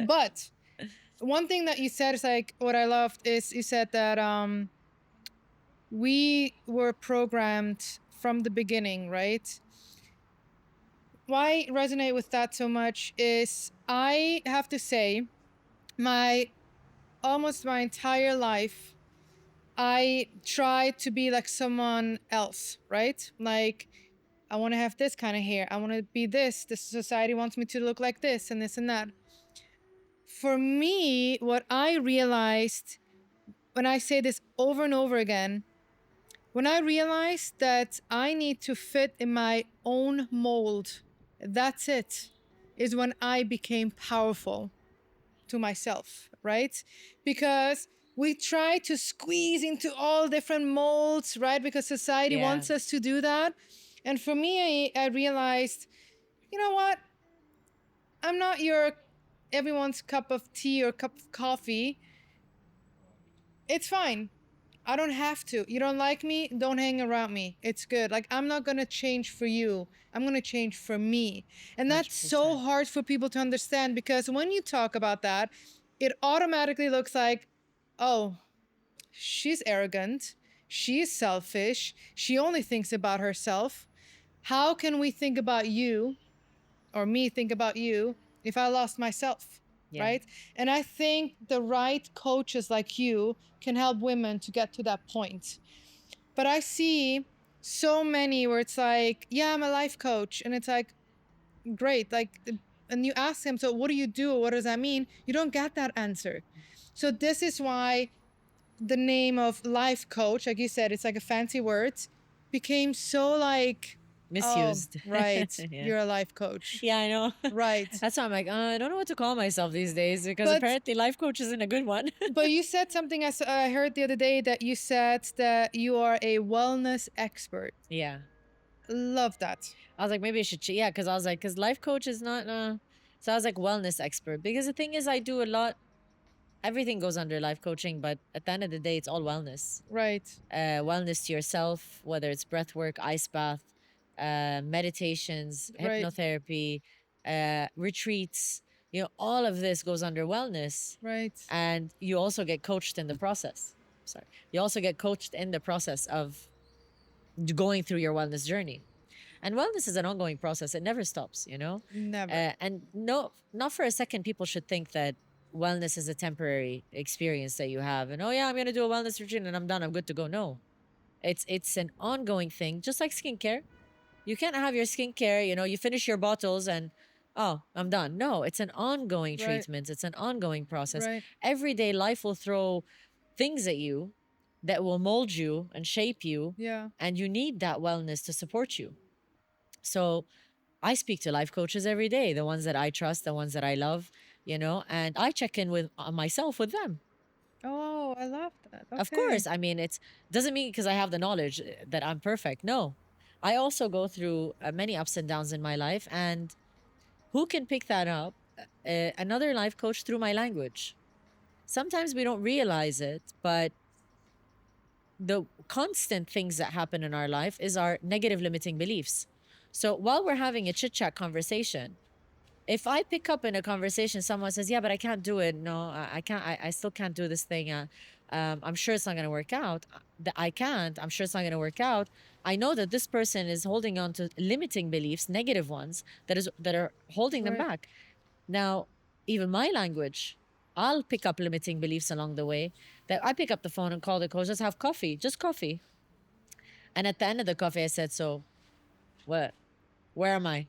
But one thing that you said is like what I loved is you said that we were programmed from the beginning, right? Why I resonate with that so much is I have to say almost my entire life I tried to be like someone else, right? Like I want to have this kind of hair. I want to be this. This society wants me to look like this and this and that. For me, what I realized when I say this over and over again, when I realized that I need to fit in my own mold, that's it, is when I became powerful to myself, right? Because we try to squeeze into all different molds, right? Because society Yeah. wants us to do that. And for me, I realized, you know what? I'm not everyone's cup of tea or cup of coffee. It's fine. I don't have to. You don't like me? Don't hang around me. It's good. Like, I'm not going to change for you. I'm going to change for me. And that's so 100%. hard for people to understand because when you talk about that, it automatically looks like, oh, she's arrogant. She's selfish. She only thinks about herself. How can we think about you or me think about you if I lost myself, Yeah. right? And I think the right coaches like you can help women to get to that point. But I see so many where it's like, yeah, I'm a life coach. And it's like, great. Like, and you ask them, so what do you do? What does that mean? You don't get that answer. So this is why the name of life coach, like you said, it's like a fancy word, became so like, oh, Misused. right, Yeah. you're a life coach. Yeah, I know. Right. That's why I'm like, I don't know what to call myself these days because But apparently life coach isn't a good one. but you said something I heard the other day, that you said that you are a wellness expert. Yeah. Love that. I was like, maybe I should, yeah, because I was like, because life coach is not, so I was like, wellness expert. Because the thing is, I do a lot, everything goes under life coaching, but at the end of the day, it's all wellness. Right. Wellness to yourself, whether it's breath work, ice bath, meditations, Right. hypnotherapy, retreats. You know, all of this goes under wellness. Right. And you also get coached in the process. Sorry. You also get coached in the process of going through your wellness journey. And wellness is an ongoing process. It never stops, you know? Never. And no, not for a second people should think that wellness is a temporary experience that you have. And, oh, yeah, I'm going to do a wellness routine and I'm done. I'm good to go. No. It's an ongoing thing, just like skincare. You can't have your skincare, you know, you finish your bottles and, oh, I'm done. No, it's an ongoing Right. treatment. It's an ongoing process. Right. Every day life will throw things at you that will mold you and shape you. Yeah. And you need that wellness to support you. So I speak to life coaches every day, the ones that I trust, the ones that I love, you know, and I check in with myself with them. Oh, I love that. Okay. Of course. I mean, it doesn't mean because I have the knowledge that I'm perfect. No. I also go through many ups and downs in my life. And who can pick that up? Another life coach through my language. Sometimes we don't realize it, but the constant things that happen in our life is our negative limiting beliefs. So while we're having a chit chat conversation, if I pick up in a conversation, someone says, yeah, but I can't do it. No, I can't. I still can't do this thing. I'm sure it's not going to work out. I can't. I'm sure it's not going to work out. I know that this person is holding on to limiting beliefs, negative ones, that are holding them Right. back. Now, even my language, I'll pick up limiting beliefs along the way. That I pick up the phone and call the coach, let's have coffee, just coffee. And at the end of the coffee, I said, so what? Where am I?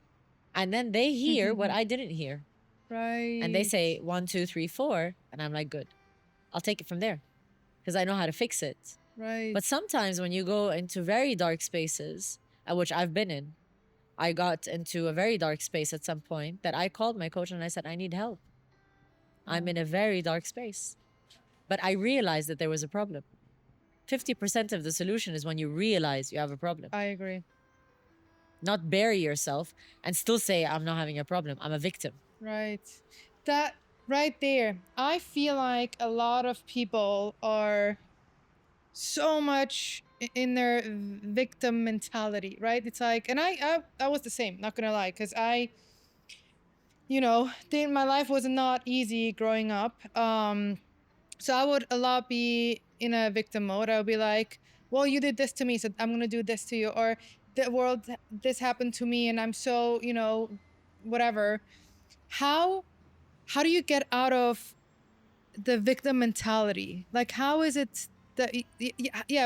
And then they hear what I didn't hear. Right. And they say 1, 2, 3, 4. And I'm like, good. I'll take it from there because I know how to fix it. Right. But sometimes when you go into very dark spaces, which I've been in, I got into a very dark space at some point that I called my coach and I said, I need help. I'm in a very dark space. But I realized that there was a problem. 50% of the solution is when you realize you have a problem. I agree. Not bury yourself and still say, I'm not having a problem. I'm a victim. Right. That right there. I feel like a lot of people are so much in their victim mentality, right? It's like, and I was the same, not gonna lie, because my life was not easy growing up. So I would a lot be in a victim mode. I would be like, well, you did this to me, so I'm gonna do this to you, or the world, this happened to me, and I'm so, whatever. How do you get out of the victim mentality? Like, how is it that,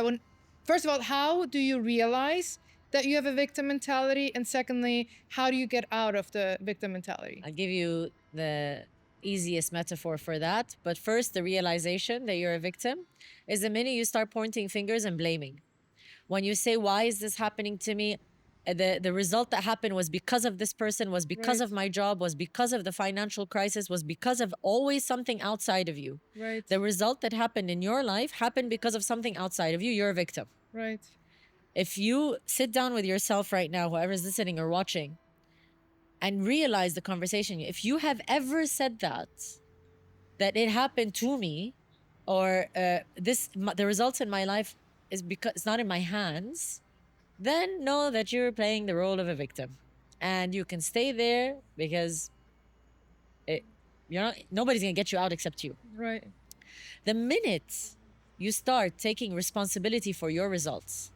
when, first of all, how do you realize that you have a victim mentality? And secondly, how do you get out of the victim mentality? I'll give you the easiest metaphor for that. But first, the realization that you're a victim is the minute you start pointing fingers and blaming. When you say, why is this happening to me? The result that happened was because of this person, was because Right. of my job, was because of the financial crisis, was because of always something outside of you. Right. The result that happened in your life happened because of something outside of you. You're a victim. Right. If you sit down with yourself right now, whoever's listening or watching, and realize the conversation, if you have ever said that it happened to me, or the results in my life is because it's not in my hands, then know that you're playing the role of a victim, and you can stay there because nobody's gonna get you out except you. Right. The minute you start taking responsibility for your results,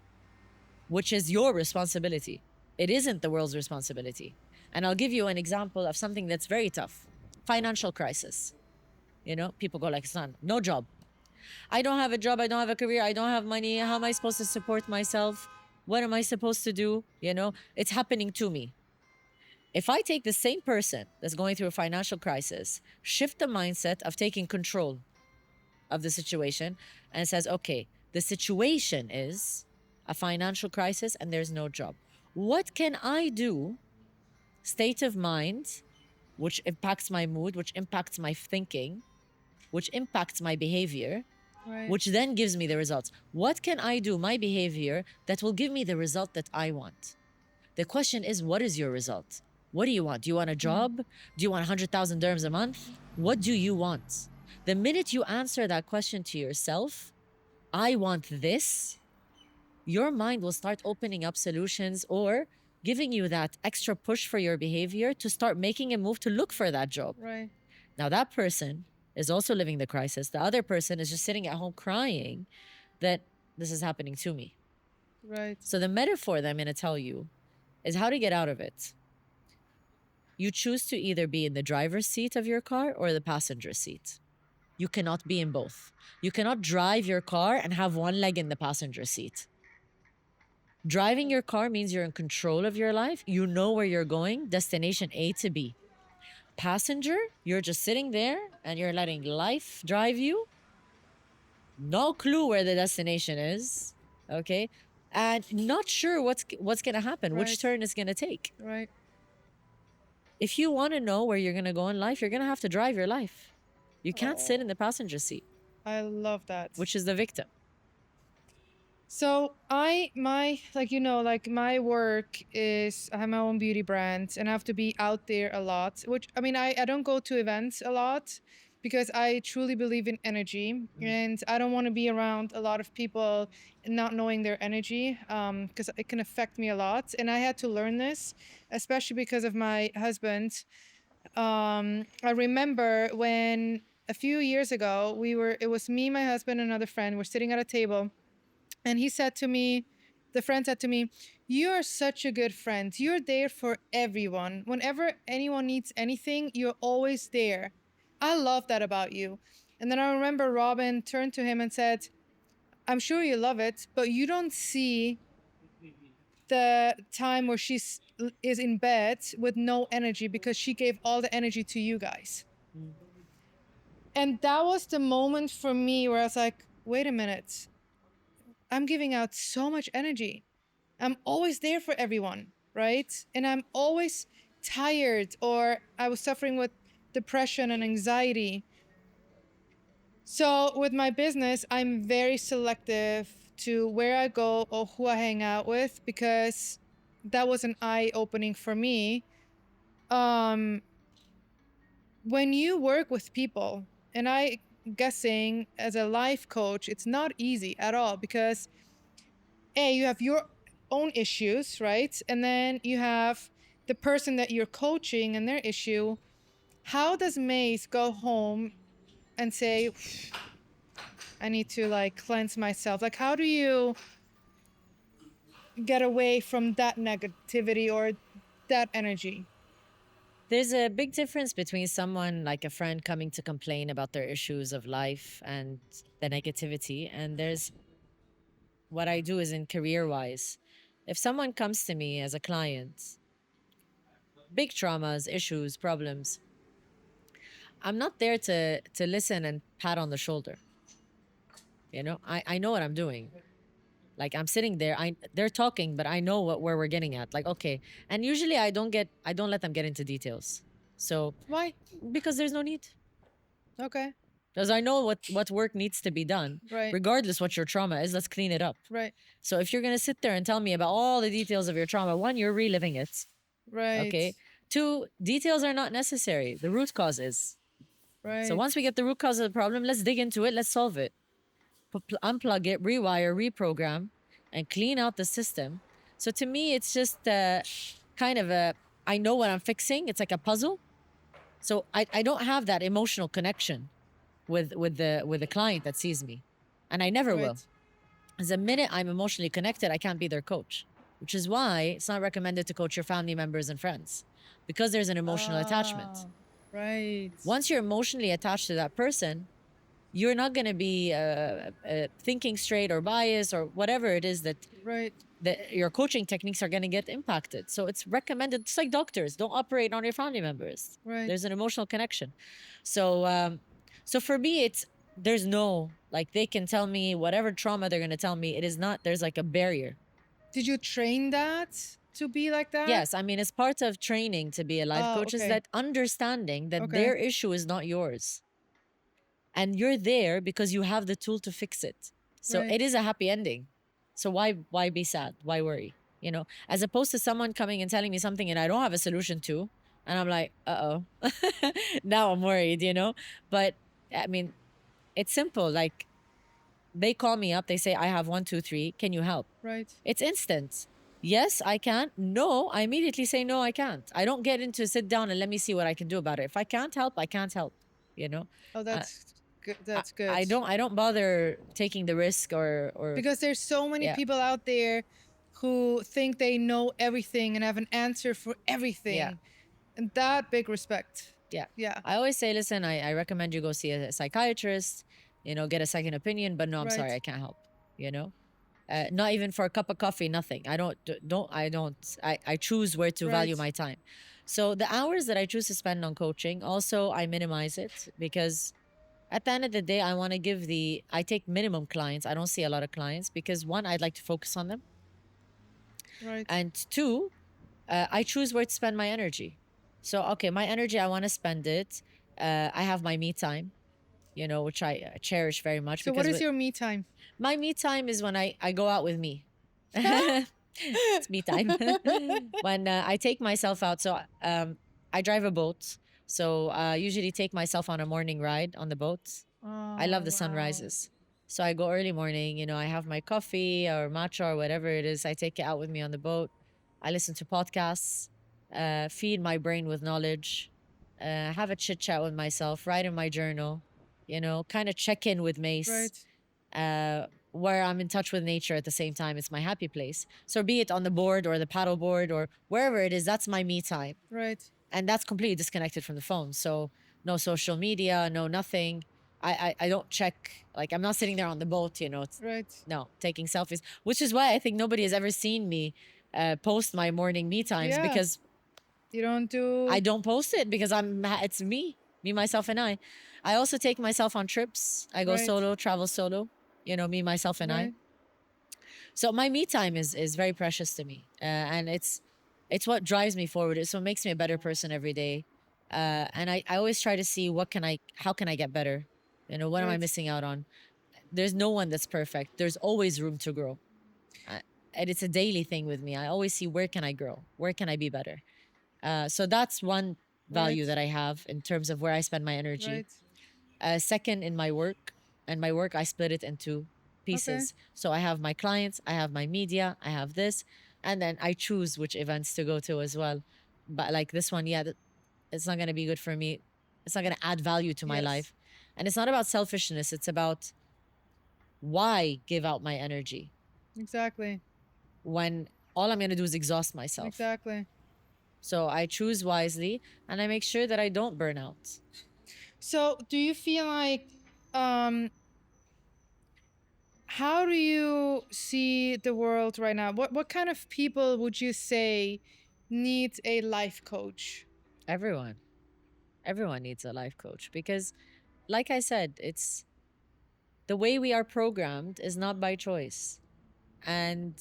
which is your responsibility, it isn't the world's responsibility. And I'll give you an example of something that's very tough. Financial crisis. You know, people go like, son, no job. I don't have a job. I don't have a career. I don't have money. How am I supposed to support myself? What am I supposed to do? You know, it's happening to me. If I take the same person that's going through a financial crisis, shift the mindset of taking control of the situation and says, okay, the situation is a financial crisis and there's no job. What can I do? State of mind, which impacts my mood, which impacts my thinking, which impacts my behavior, Right. which then gives me the results. What can I do, my behavior, that will give me the result that I want? The question is, what is your result? What do you want? Do you want a job? Do you want 100,000 dirhams a month? What do you want? The minute you answer that question to yourself, I want this, your mind will start opening up solutions or giving you that extra push for your behavior to start making a move to look for that job. Right. Now, that person is also living the crisis. The other person is just sitting at home crying that this is happening to me. Right. So, the metaphor that I'm going to tell you is how to get out of it. You choose to either be in the driver's seat of your car or the passenger seat. You cannot be in both. You cannot drive your car and have one leg in the passenger seat. Driving your car means you're in control of your life. You know where you're going, destination A to B. Passenger, you're just sitting there and you're letting life drive you. No clue where the destination is, okay? And not sure what's going to happen, Right. which turn it's going to take. Right. If you want to know where you're going to go in life, you're going to have to drive your life. You can't sit in the passenger seat, I love that. which is the victim. So my work is I have my own beauty brand and I have to be out there a lot, which I mean I don't go to events a lot because I truly believe in energy and I don't want to be around a lot of people not knowing their energy because it can affect me a lot. And I had to learn this, especially because of my husband. I remember when a few years ago it was me, my husband, and another friend were sitting at a table. And he said to me, the friend said to me, "You're such a good friend. You're there for everyone. Whenever anyone needs anything, you're always there. I love that about you." And then I remember Robin turned to him and said, "I'm sure you love it, but you don't see the time where is in bed with no energy because she gave all the energy to you guys." And that was the moment for me where I was like, wait a minute. I'm giving out so much energy. I'm always there for everyone, right? And I'm always tired or I was suffering with depression and anxiety. So with my business, I'm very selective to where I go or who I hang out with because that was an eye-opening for me. When you work with people, and I guessing as a life coach, it's not easy at all because you have your own issues, right? And then you have the person that you're coaching and their issue. How does Mace go home and say, I need to cleanse myself? Like, how do you get away from that negativity or that energy? There's a big difference between someone like a friend coming to complain about their issues of life and the negativity, and there's what I do is in career wise. If someone comes to me as a client, big traumas, issues, problems, I'm not there to listen and pat on the shoulder. You know, I know what I'm doing. Like I'm sitting there, they're talking, but I know where we're getting at. Like, okay. And usually I don't let them get into details. So Why? because there's no need. Okay. Because I know what work needs to be done. Right. Regardless what your trauma is, let's clean it up. Right. So if you're gonna sit there and tell me about all the details of your trauma, one, you're reliving it. Right. Okay. Two, details are not necessary. The root cause is. Right. So once we get the root cause of the problem, let's dig into it, let's solve it. Unplug it, rewire, reprogram, and clean out the system. So to me, it's just kind of I know what I'm fixing. It's like a puzzle. So I don't have that emotional connection with the client that sees me, and I never will. Right. As the minute I'm emotionally connected, I can't be their coach. which is why it's not recommended to coach your family members and friends because there's an emotional attachment. Right. Once you're emotionally attached to that person, you're not going to be thinking straight or biased or whatever it is that Right. your coaching techniques are going to get impacted. So it's recommended, it's like doctors, don't operate on your family members. Right. There's an emotional connection. So for me, there's no, like, they can tell me whatever trauma they're going to tell me. It is not, there's like a barrier. Did you train that to be like that? Yes, I mean, it's part of training to be a life coach is okay. that understanding that Okay. their issue is not yours. And you're there because you have the tool to fix it. So Right. it is a happy ending. So why be sad? Why worry? You know, as opposed to someone coming and telling me something and I don't have a solution to, and I'm like, uh-oh. Now I'm worried, you know? But I mean, it's simple. Like, they call me up, they say, I have 1, 2, 3, can you help? Right. It's instant. Yes, I can. No, I immediately say no, I can't. I don't get into sit down and let me see what I can do about it. If I can't help, I can't help. You know? Oh, that's good. That's good. I don't bother taking the risk or because there's so many Yeah. people out there who think they know everything and have an answer for everything. Yeah. And that big respect. Yeah. Yeah. I always say, listen, I recommend you go see a psychiatrist, you know, get a second opinion, but no, I'm sorry, Right. I can't help, you know? Not even for a cup of coffee, nothing. I choose where to value Right. my time. So the hours that I choose to spend on coaching, also I minimize it because at the end of the day, I take minimum clients. I don't see a lot of clients because one, I'd like to focus on them. Right. And two, I choose where to spend my energy. So, okay, my energy, I want to spend it. I have my me time, you know, which I cherish very much. So what is your me time? My me time is when I go out with me. It's me time. When I take myself out. So I drive a boat. So I usually take myself on a morning ride on the boat. I love the sunrises. So I go early morning, you know, I have my coffee or matcha or whatever it is. I take it out with me on the boat. I listen to podcasts, feed my brain with knowledge, have a chit chat with myself, write in my journal, you know, kind of check in with Mace, where I'm in touch with nature at the same time. It's my happy place. So be it on the board or the paddle board or wherever it is, that's my me time. Right. And that's completely disconnected from the phone. So no social media, no nothing. I don't check, like, I'm not sitting there on the boat, you know. Right. No, taking selfies, which is why I think nobody has ever seen me post my morning me times Yeah. because You don't do. I don't post it because it's me, myself, and I. I also take myself on trips. I go Right. solo, travel solo, you know, me, myself, and I. Right. So my me time is very precious to me, and it's what drives me forward. It's what makes me a better person every day, and I always try to see how can I get better. You know, what am I Right. missing out on? There's no one that's perfect. There's always room to grow, and it's a daily thing with me. I always see where can I grow, where can I be better. So that's one value Right. that I have in terms of where I spend my energy. Right. Second, in my work, and my work I split it into pieces. So I have my clients, I have my media, I have this, and then I choose which events to go to as well. But like this one, yeah, it's not gonna be good for me. It's not gonna add value to my Yes. life, and it's not about selfishness. It's about why give out my energy Exactly. when all I'm gonna do is exhaust myself. Exactly. So I choose wisely, and I make sure that I don't burn out. So, do you feel like, how do you see the world right now? What kind of people would you say needs a life coach? Everyone needs a life coach because, like I said, it's the way we are programmed is not by choice. And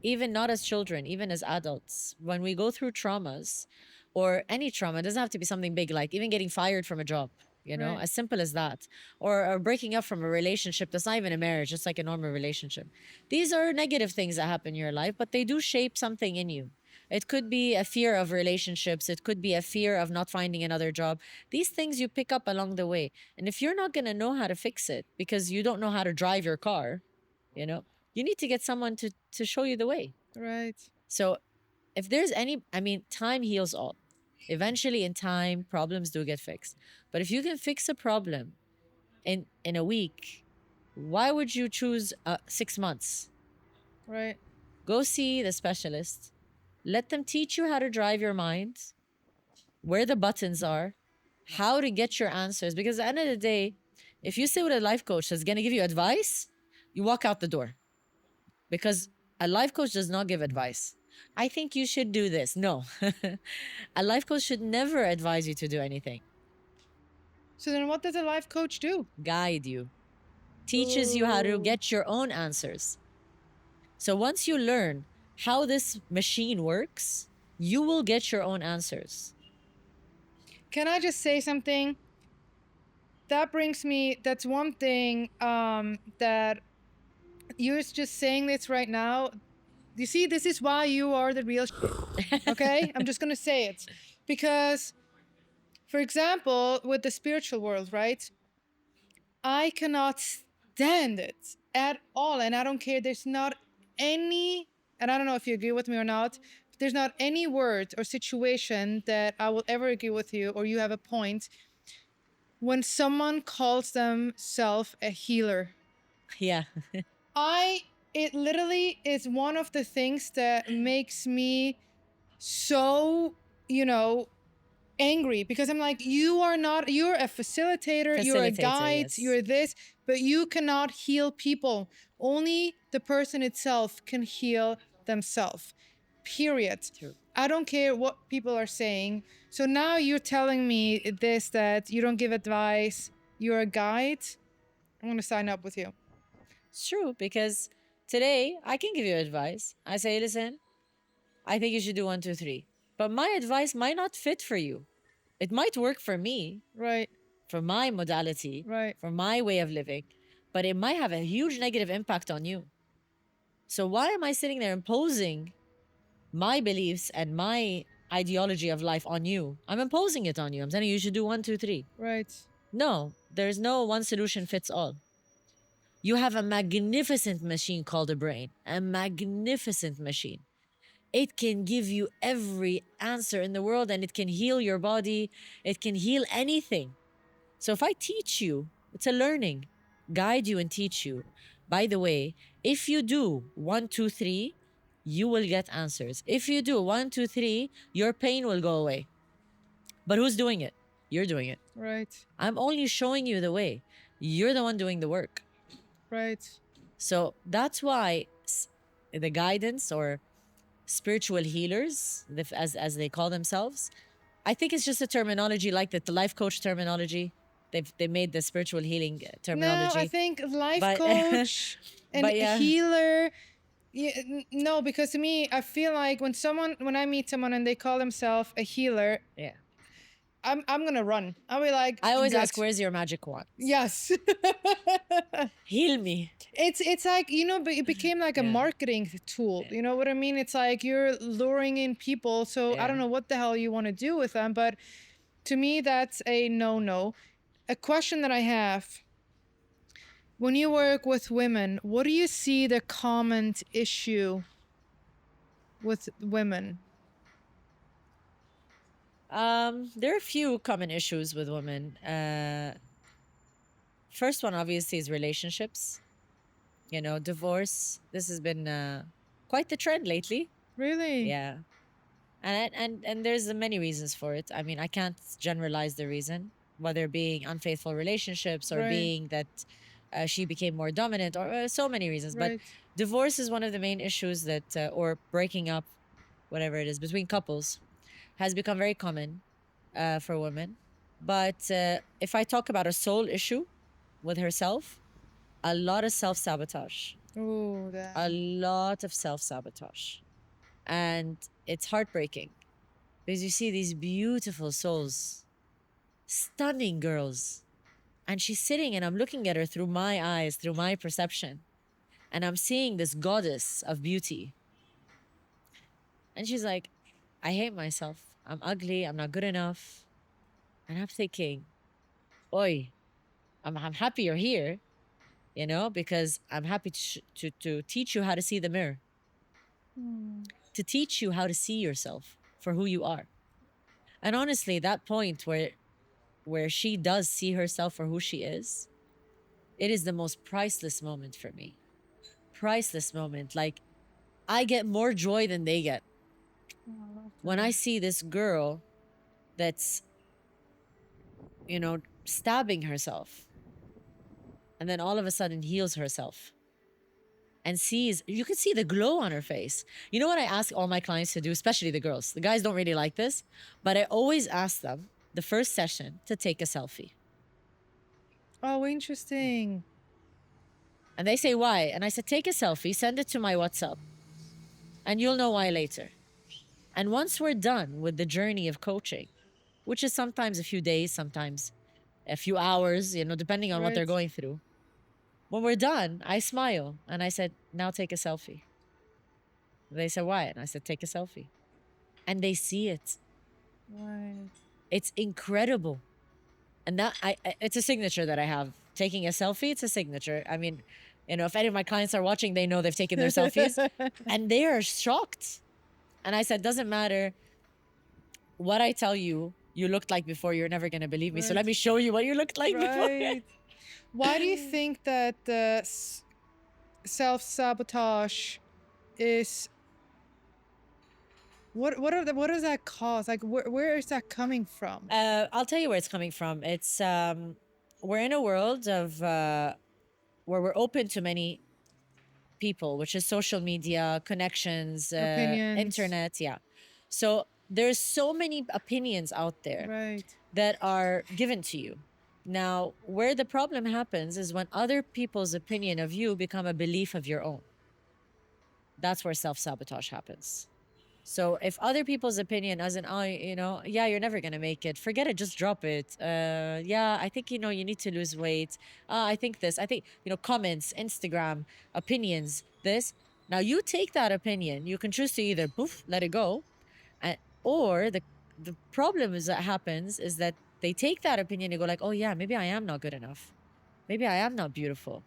even not as children, even as adults, when we go through traumas or any trauma, it doesn't have to be something big, like even getting fired from a job, you know, Right. as simple as that, or breaking up from a relationship that's not even a marriage, just like a normal relationship. These are negative things that happen in your life, but they do shape something in you. It could be a fear of relationships. It could be a fear of not finding another job. These things you pick up along the way. And if you're not going to know how to fix it because you don't know how to drive your car, you know, you need to get someone to show you the way. Right. So if there's time heals all. Eventually in time, problems do get fixed. But if you can fix a problem in a week, why would you choose 6 months? Right. Go see the specialist. Let them teach you how to drive your mind, where the buttons are, how to get your answers. Because at the end of the day, if you sit with a life coach that's going to give you advice, you walk out the door. Because a life coach does not give advice. I think you should do this. No. A life coach should never advise you to do anything. So then what does a life coach do? Guide you, teaches you how to get your own answers. So once you learn how this machine works, you will get your own answers. Can I just say something? That brings me, that's one thing that you're just saying this right now. You see, this is why you are the real okay? I'm just going to say it. Because, for example, with the spiritual world, right? I cannot stand it at all. And I don't care. There's not any, and I don't know if you agree with me or not, but there's not any word or situation that I will ever agree with you or you have a point when someone calls themselves a healer. Yeah. It literally is one of the things that makes me so, angry, because I'm like, you're a facilitator, you're a Facilitator, guide, yes. you're this, but you cannot heal people. Only the person itself can heal themselves. Period. True. I don't care what people are saying. So now you're telling me this, that you don't give advice, you're a guide. I'm going to sign up with you. It's true, because today I can give you advice. I say, listen, I think you should do 1, 2, 3. But my advice might not fit for you. It might work for me, Right. for my modality, Right. for my way of living, but it might have a huge negative impact on you. So why am I sitting there imposing my beliefs and my ideology of life on you? I'm imposing it on you. I'm telling you, you should do 1, 2, 3. Right. No, there's no one solution fits all. You have a magnificent machine called a brain, a magnificent machine. It can give you every answer in the world, and it can heal your body. It can heal anything. So if I teach you, it's a learning, guide you and teach you. By the way, if you do 1, 2, 3, you will get answers. If you do 1, 2, 3, your pain will go away. But who's doing it? You're doing it. Right. I'm only showing you the way. You're the one doing the work. Right. So that's why the guidance or spiritual healers, as they call themselves, I think it's just a terminology like the life coach terminology. They made the spiritual healing No, terminology. I think life But- coach and but yeah. healer. No, because to me, I feel like when I meet someone and they call themselves a healer, Yeah. I'm gonna run. I'll be like, I always ask, "Gut." where's your magic wand? Yes. Heal me. It's like, it became like a Yeah. marketing tool. You know what I mean? It's like you're luring in people. So I Yeah. don't know what the hell you want to do with them, but to me, that's a no. A question that I have: when you work with women, what do you see the common issue with women? There are a few common issues with women. First one, obviously, is relationships. Divorce. This has been quite the trend lately. Really? Yeah. And there's many reasons for it. I mean, I can't generalize the reason, whether being unfaithful relationships or Right. being that she became more dominant, or so many reasons. Right. But divorce is one of the main issues that, or breaking up, whatever it is, between couples, has become very common for women. But if I talk about a soul issue with herself, a lot of self sabotage. Oh, that. A lot of self sabotage. And it's heartbreaking because you see these beautiful souls, stunning girls. And she's sitting, and I'm looking at her through my eyes, through my perception. And I'm seeing this goddess of beauty. And she's like, I hate myself. I'm ugly. I'm not good enough. And I'm thinking, oi, I'm happy you're here, because I'm happy to teach you how to see the mirror, to teach you how to see yourself for who you are. And honestly, that point where she does see herself for who she is, it is the most priceless moment for me. Priceless moment. Like, I get more joy than they get when I see this girl that's, stabbing herself and then all of a sudden heals herself and you can see the glow on her face. You know what I ask all my clients to do, especially the girls? The guys don't really like this, but I always ask them the first session to take a selfie. Oh, interesting. And they say, why? And I said, take a selfie, send it to my WhatsApp, and you'll know why later. And once we're done with the journey of coaching, which is sometimes a few days, sometimes a few hours, depending on what they're Right. going through. When we're done, I smile and I said, now take a selfie. They said, why? And I said, take a selfie. And they see it. Right. It's incredible. And that it's a signature that I have. Taking a selfie, it's a signature. I mean, if any of my clients are watching, they know they've taken their selfies and they are shocked. And I said, doesn't matter what I tell you, you looked like before, you're never going to believe me. So Right. let me show you what you looked like before. Right. Why do you think that self-sabotage is what does that cause? Like where is that coming from? I'll tell you where it's coming from. It's we're in a world of where we're open to many people, which is social media, connections, Opinions. internet. Yeah. So there's so many opinions out there Right. that are given to you. Now, where the problem happens is when other people's opinion of you become a belief of your own. That's where self-sabotage happens. So if other people's opinion as in, yeah, you're never going to make it, forget it, just drop it. Yeah, I think, you need to lose weight. I think this, I think, comments, Instagram, opinions, this. Now you take that opinion, you can choose to either poof, let it go. Or the problem is that happens is that they take that opinion and go like, oh yeah, maybe I am not good enough. Maybe I am not beautiful.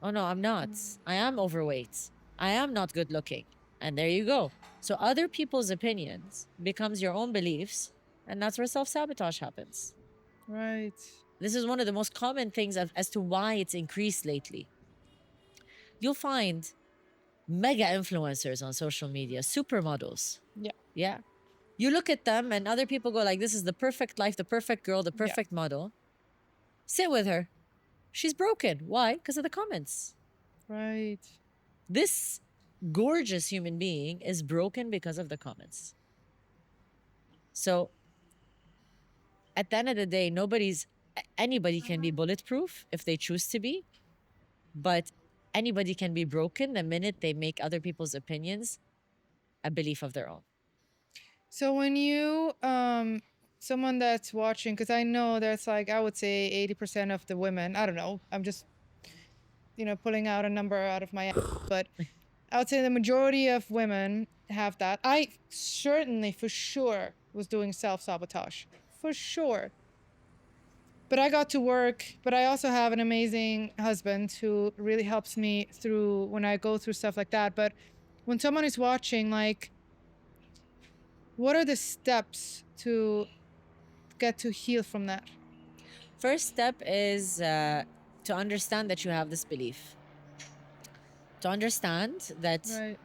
Oh no, I'm not. I am overweight. I am not good looking. And there you go. So other people's opinions becomes your own beliefs, and that's where self-sabotage happens. Right. This is one of the most common things as to why it's increased lately. You'll find mega influencers on social media, supermodels. Yeah. Yeah. You look at them and other people go like, this is the perfect life, the perfect girl, the perfect model. Sit with her. She's broken. Why? Because of the comments. Right. This gorgeous human being is broken because of the comments. So at the end of the day, anybody can be bulletproof if they choose to be, but anybody can be broken the minute they make other people's opinions a belief of their own. So when you someone that's watching, because I know there's like, I would say 80% of the women, I don't know, I'm just pulling out a number out of my ass, but I would say the majority of women have that. I certainly for sure was doing self-sabotage, for sure. But I got to work, but I also have an amazing husband who really helps me through when I go through stuff like that. But when someone is watching, like, what are the steps to get to heal from that? First step is to understand that you have this belief. To understand that Right.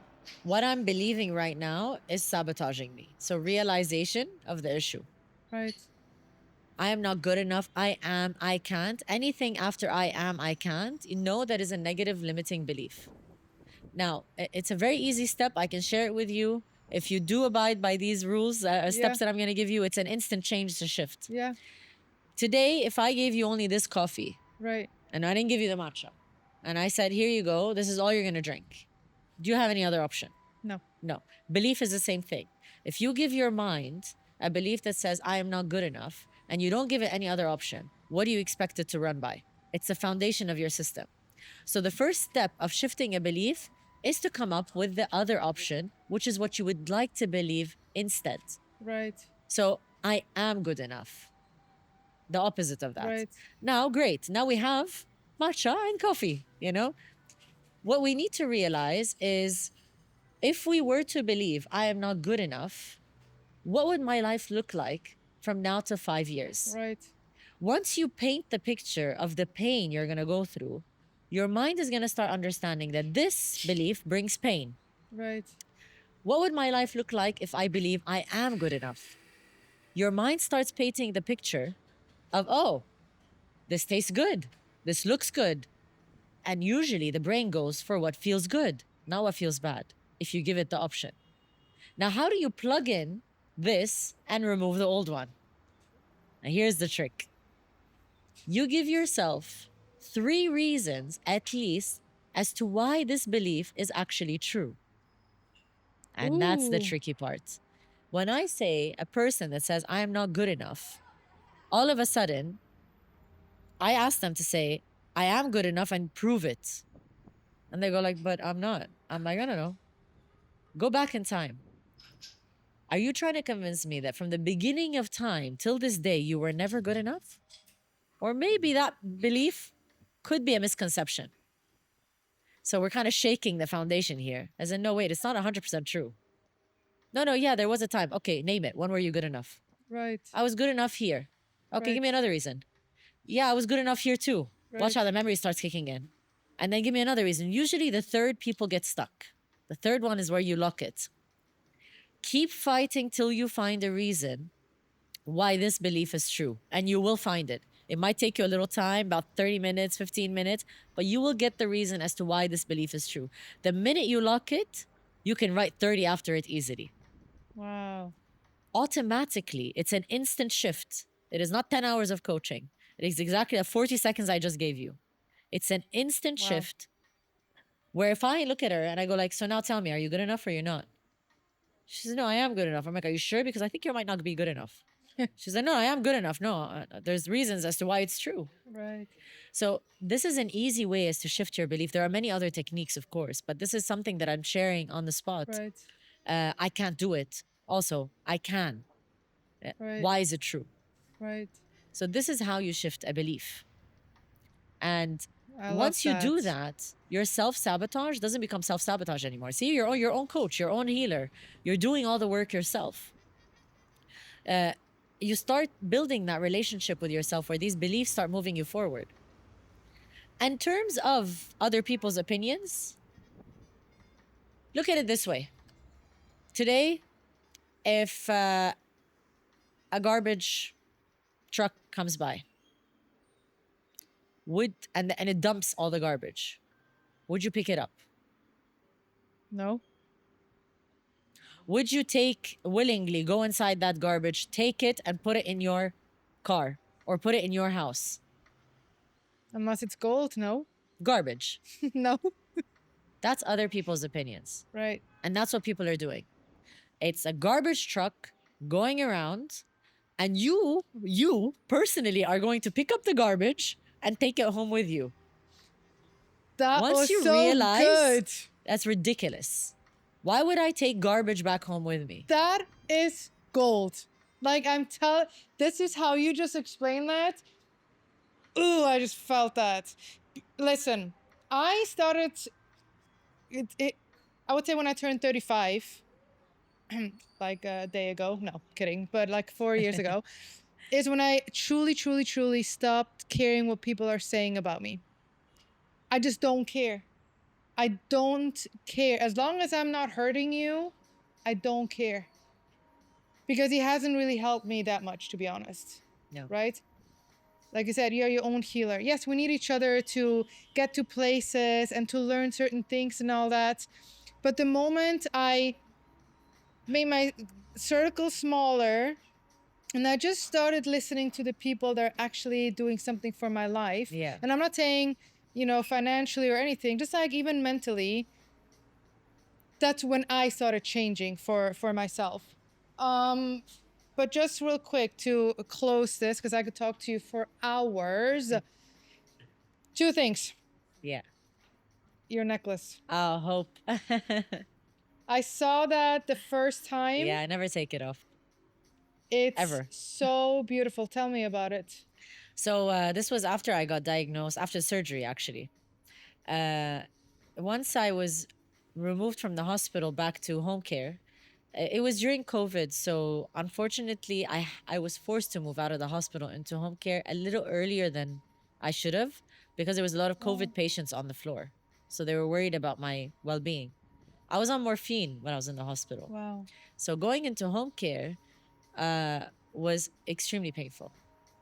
what I'm believing right now is sabotaging me. So realization of the issue. Right. I am not good enough. I can't. Anything after I can't, that is a negative limiting belief. Now, it's a very easy step. I can share it with you. If you do abide by these rules, steps that I'm going to give you, it's an instant change to shift. Yeah. Today, if I gave you only this coffee, Right. and I didn't give you the matcha, and I said, here you go, this is all you're going to drink, do you have any other option? No. No. Belief is the same thing. If you give your mind a belief that says, I am not good enough, and you don't give it any other option, what do you expect it to run by? It's the foundation of your system. So the first step of shifting a belief is to come up with the other option, which is what you would like to believe instead. Right. So I am good enough. The opposite of that. Right. Now, great. Now we have matcha and coffee, What we need to realize is if we were to believe I am not good enough, what would my life look like from now to 5 years? Right. Once you paint the picture of the pain you're going to go through, your mind is going to start understanding that this belief brings pain. Right. What would my life look like if I believe I am good enough? Your mind starts painting the picture of, oh, this tastes good. This looks good. And usually the brain goes for what feels good, not what feels bad, if you give it the option. Now, how do you plug in this and remove the old one? Now, here's the trick. You give yourself 3 reasons at least as to why this belief is actually true. And that's the Ooh. tricky part. When I say a person that says, I am not good enough, all of a sudden, I ask them to say, I am good enough and prove it. And they go like, but I'm not. I'm like, I don't know. Go back in time. Are you trying to convince me that from the beginning of time till this day, you were never good enough? Or maybe that belief could be a misconception. So we're kind of shaking the foundation here, as in, no, wait, it's not 100% true. No, yeah, there was a time. Okay, name it. When were you good enough? Right. I was good enough here. Okay, Right. give me another reason. Yeah, I was good enough here too. Watch Right. how the memory starts kicking in. And then give me another reason. Usually the third people get stuck. The third one is where you lock it. Keep fighting till you find a reason why this belief is true, and you will find it. It might take you a little time, about 30 minutes, 15 minutes, but you will get the reason as to why this belief is true. The minute you lock it, you can write 30 after it easily. Wow. Automatically, it's an instant shift. It is not 10 hours of coaching. It is exactly the 40 seconds I just gave you. It's an instant Wow. shift where if I look at her and I go like, so now tell me, are you good enough or you're not? She says, no, I am good enough. I'm like, are you sure? Because I think you might not be good enough. She said, no, I am good enough. No, there's reasons as to why it's true. Right. So this is an easy way as to shift your belief. There are many other techniques, of course, but this is something that I'm sharing on the spot. Right. I can't do it. Also, I can. Right. Why is it true? Right. So this is how you shift a belief. And I love once you do that. that, your self-sabotage doesn't become self-sabotage anymore. See, you're your own coach, your own healer. You're doing all the work yourself. You start building that relationship with yourself where these beliefs start moving you forward. In terms of other people's opinions, look at it this way. Today, if a garbage truck comes by, and it dumps all the garbage, would you pick it up? No. Would you willingly go inside that garbage, take it and put it in your car or put it in your house? Unless it's gold, no. Garbage. No. That's other people's opinions. Right. And that's what people are doing. It's a garbage truck going around, and you personally are going to pick up the garbage and take it home with you. That Once was you so realize good. that's ridiculous. Why would I take garbage back home with me? That is gold. Like this is how you just explained that. Ooh, I just felt that. Listen, I started I would say when I turned 35, like a day ago. No, kidding. But like 4 years ago, is when I truly stopped caring what people are saying about me. I just don't care. I don't care. As long as I'm not hurting you, I don't care. Because he hasn't really helped me that much, to be honest. No. Right? Like I said, you're your own healer. Yes, we need each other to get to places and to learn certain things and all that. But the moment I made my circle smaller and I just started listening to the people that are actually doing something for my life. Yeah. And I'm not saying, financially or anything, just like even mentally, that's when I started changing for myself. But just real quick to close this, because I could talk to you for hours. 2 things. Yeah. Your necklace. I'll hope. I saw that the first time. Yeah, I never take it off. It's Ever. so beautiful. Tell me about it. So this was after I got diagnosed, after surgery, actually. Once I was removed from the hospital back to home care, it was during COVID. So unfortunately, I was forced to move out of the hospital into home care a little earlier than I should have, because there was a lot of COVID patients on the floor. So they were worried about my well-being. I was on morphine when I was in the hospital. Wow. So going into home care was extremely painful.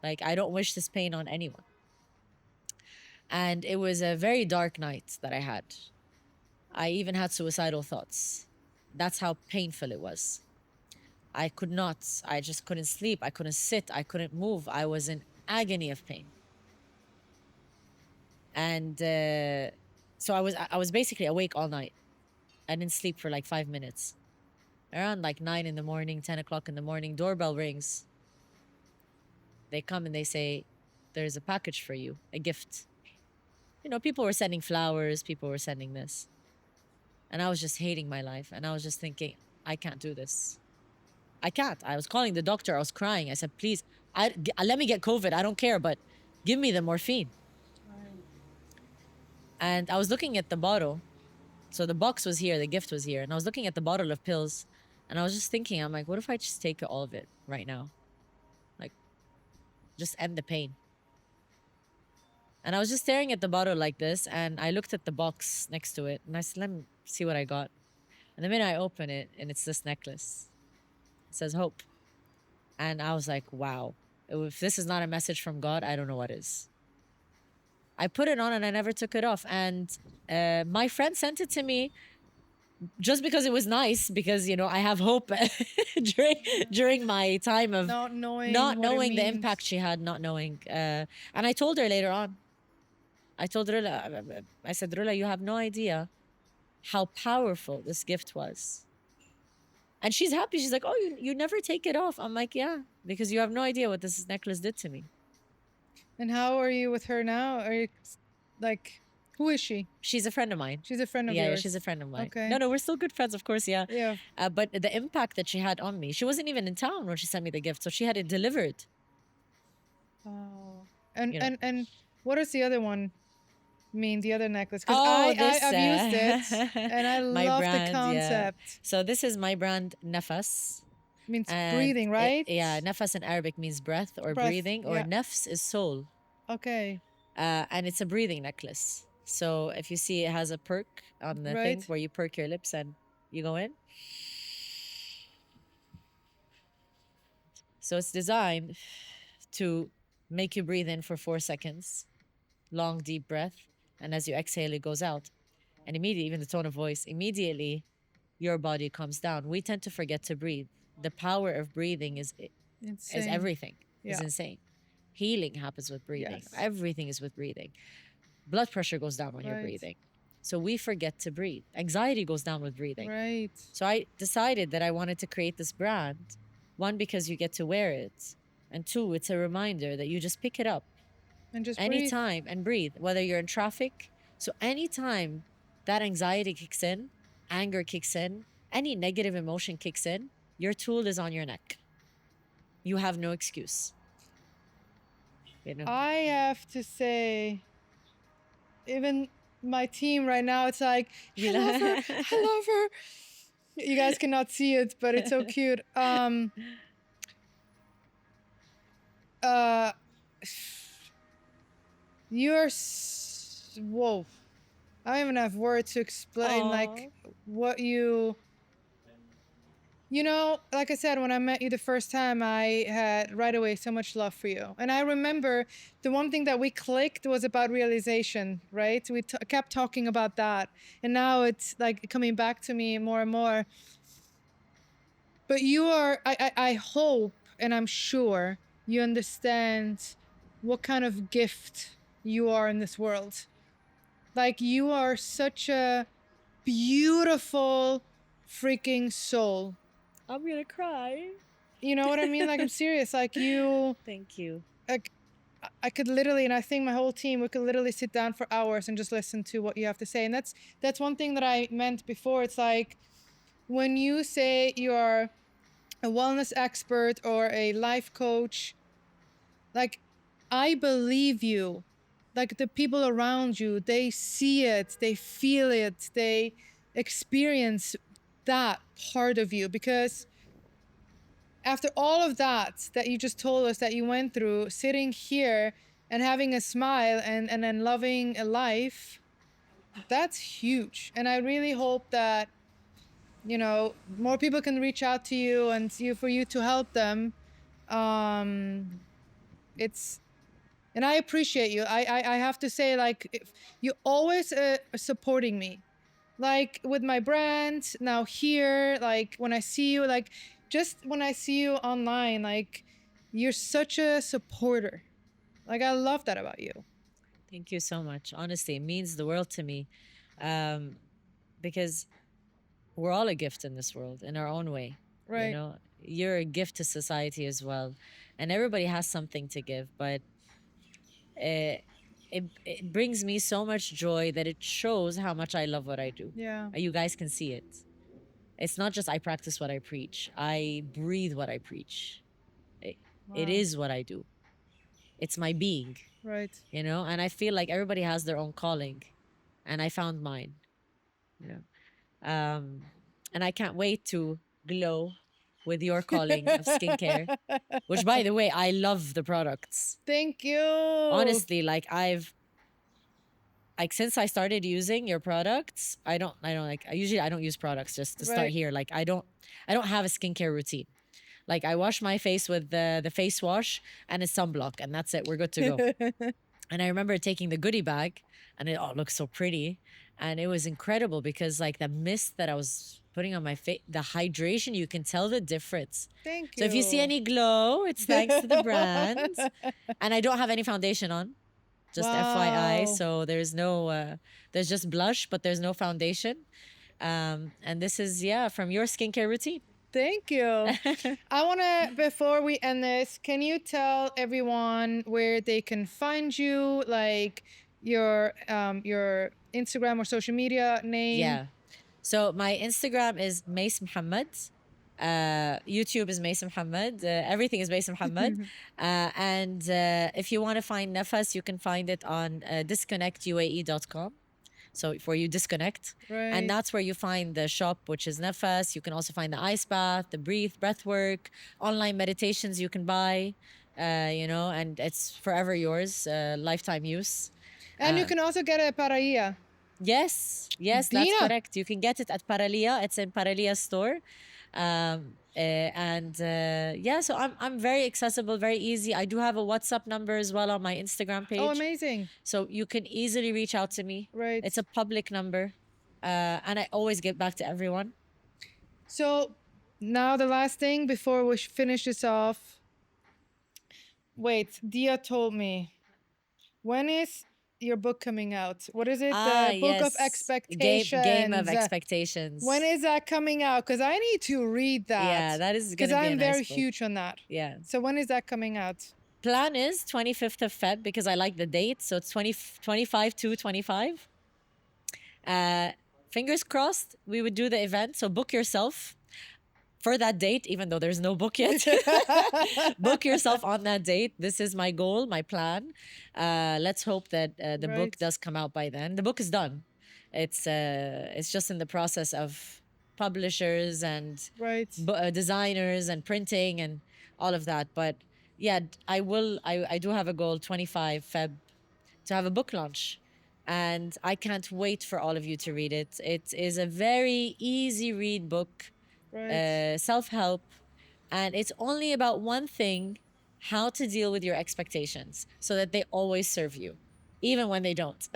Like, I don't wish this pain on anyone. And it was a very dark night that I had. I even had suicidal thoughts. That's how painful it was. I just couldn't sleep. I couldn't sit. I couldn't move. I was in agony of pain. And so I was basically awake all night. I didn't sleep for like 5 minutes. Around like 9 in the morning, 10 o'clock in the morning, doorbell rings. They come and they say, there's a package for you, a gift. You know, people were sending flowers, people were sending this. And I was just hating my life. And I was just thinking, I can't do this. I can't. I was calling the doctor. I was crying. I said, please, let me get COVID. I don't care, but give me the morphine. And I was looking at the bottle. So the box was here, the gift was here. And I was looking at the bottle of pills. And I was just thinking, I'm like, what if I just take all of it right now? Like, just end the pain. And I was just staring at the bottle like this. And I looked at the box next to it. And I said, let me see what I got. And the minute I open it, and it's this necklace. It says hope. And I was like, wow. If this is not a message from God, I don't know what is. I put it on and I never took it off. And my friend sent it to me just because it was nice, because, you know, I have hope during my time of Not knowing the impact she had, not knowing. And I told her later on, I told Rula, I said, Rula, you have no idea how powerful this gift was. And she's happy. She's like, oh, you never take it off. I'm like, yeah, because you have no idea what this necklace did to me. And how are you with her now? Are you like, who is she? She's a friend of mine. She's a friend of yours? yours? Yeah, she's a friend of mine. Okay. No, we're still good friends, of course, yeah. Yeah. But the impact that she had on me, she wasn't even in town when she sent me the gift, so she had it delivered. Oh. And, You know. and what does the other one mean, the other necklace? Because Oh, I've used it, and I love brand, the concept. Yeah. So this is my brand, Nafas. Means breathing, right? Nafas in Arabic means breath or breathing, or nafs is soul. Okay. And it's a breathing necklace. So if you see, it has a perk on the thing where you perk your lips and you go in. So it's designed to make you breathe in for 4 seconds, long, deep breath. And as you exhale, it goes out. And immediately, even the tone of voice, immediately your body comes down. We tend to forget to breathe. The power of breathing is everything. Yeah. It's insane. Healing happens with breathing. Yes. Everything is with breathing. Blood pressure goes down when you're breathing. So we forget to breathe. Anxiety goes down with breathing. Right. So I decided that I wanted to create this brand. One, because you get to wear it. And two, it's a reminder that you just pick it up and just anytime and breathe, whether you're in traffic. So anytime that anxiety kicks in, anger kicks in, any negative emotion kicks in, your tool is on your neck. You have no excuse. You know? I have to say, even my team right now, it's like, I love her. I love her. You guys cannot see it, but it's so cute. You're whoa. I don't even have words to explain like what you know, like I said, when I met you the first time, I had right away so much love for you. And I remember the one thing that we clicked was about realization, right? We kept talking about that. And now it's like coming back to me more and more. But you are, I hope, and I'm sure you understand what kind of gift you are in this world. Like, you are such a beautiful freaking soul. I'm gonna cry. You know what I mean? Like, I'm serious. Like, you... Thank you. Like, I could literally, and I think my whole team, we could literally sit down for hours and just listen to what you have to say. And that's one thing that I meant before. It's like, when you say you are a wellness expert or a life coach, like, I believe you. Like, the people around you, they see it, they feel it, they experience that part of you. Because after all of that you just told us that you went through, sitting here and having a smile and then loving a life, that's huge. And I really hope that more people can reach out to you and for you to help them. It's and I appreciate you. I have to say, like, you always supporting me, like with my brand now here. Like when I see you, like just when I see you online, like you're such a supporter. Like I love that about you. Thank you so much. Honestly, it means the world to me, um, because we're all a gift in this world in our own way. You Right. know, you're a gift to society as well, and everybody has something to give. But it brings me so much joy that it shows how much I love what I do. Yeah. You guys can see it. It's not just I practice what I preach. I breathe what I preach. It Wow. is what I do. It's my being, Right. you know? And I feel like everybody has their own calling. And I found mine. You know? And I can't wait to glow with your calling of skincare. Which, by the way, I love the products. Thank you. Honestly, like since I started using your products, I don't like I don't use products just to start Right. here. Like I don't have a skincare routine. Like I wash my face with the face wash and a sunblock and that's it. We're good to go. And I remember taking the goodie bag and it all looked so pretty. And it was incredible because like the mist that I was putting on my face, the hydration, you can tell the difference. Thank So you. if you see any glow, it's thanks to the brand. And I don't have any foundation on. Just FYI. Wow. So there's no, there's just blush, but there's no foundation. And this is, yeah, from your skincare routine. Thank you. I want to, before we end this, can you tell everyone where they can find you, like your Instagram or social media name? Yeah. So my Instagram is Mais Mohammed. YouTube is Mais Mohammed. Everything is Mais Mohammed. And if you want to find Nafas, you can find it on disconnectuae.com. So for you disconnect. Right. And that's where you find the shop, which is Nafas. You can also find the ice bath, the breath work, online meditations you can buy, and it's forever yours, lifetime use. And you can also get a paraia. Yes, that's Dina. correct. You can get it at Paralia. It's in Paralia store. So I'm very accessible, very easy. I do have a WhatsApp number as well on my Instagram page. Oh, amazing. So you can easily reach out to me. Right. It's a public number. And I always get back to everyone. So now the last thing before we finish this off. Wait, Dia told me. When is your book coming out? What is it? The Book of Expectations. Game of Expectations. When is that coming out? Because I need to read that. Yeah, that is going to be because I'm a nice very book. huge on that. Yeah. So when is that coming out? Plan is 25th of Feb because I like the date. So it's 25 to 25. Fingers crossed we would do the event. So book yourself for that date, even though there's no book yet. Book yourself on that date. This is my goal, my plan. Let's hope that the book does come out by then. The book is done. It's just in the process of publishers and designers and printing and all of that. But yeah, I do have a goal, 25 Feb, to have a book launch. And I can't wait for all of you to read it. It is a very easy read book. Self-help, and it's only about one thing: how to deal with your expectations so that they always serve you, even when they don't.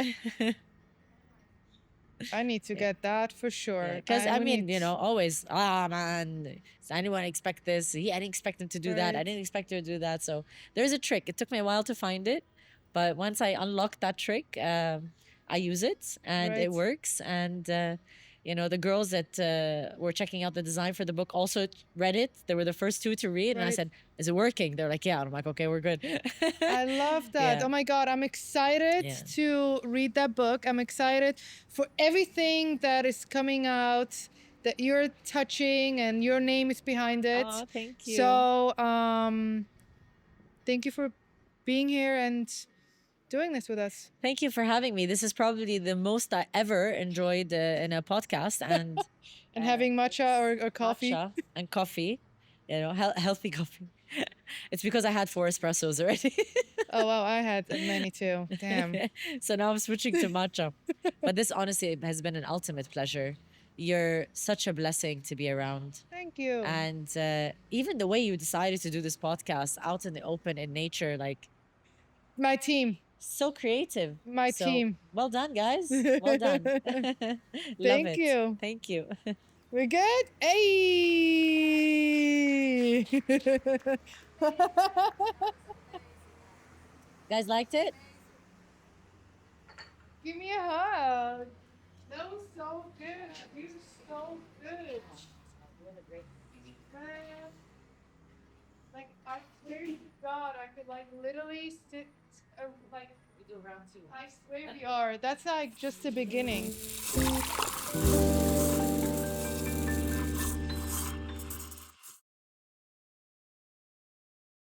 I need to get that for sure. Because I mean, always, man, does anyone expect this? I didn't expect them to do that. I didn't expect her to do that. So there's a trick. It took me a while to find it, but once I unlocked that trick, I use it and it works. And the girls that were checking out the design for the book also read it. They were the first two to read. And I said, is it working? They're like, yeah. And I'm like, okay, we're good. I love that. Yeah. Oh my God. I'm excited to read that book. I'm excited for everything that is coming out, that you're touching and your name is behind it. Oh, thank you. So thank you for being here and doing this with us. Thank you for having me. This is probably the most I ever enjoyed in a podcast, and having matcha or coffee. Matcha and coffee, healthy coffee. It's because I had 4 espressos already. Oh wow, I had many too. Damn. So now I'm switching to matcha. But this honestly has been an ultimate pleasure. You're such a blessing to be around. Thank you. And even the way you decided to do this podcast out in the open in nature, like My team. so creative. My So, team. well done, guys. Well done. Love Thank it. you. Thank you. We're good? Hey! Guys liked it? Give me a hug. That was so good. You were so good. Man. Like, I swear to God, I could, like, literally sit, like, we do round two. I swear we are. That's, like, just the beginning.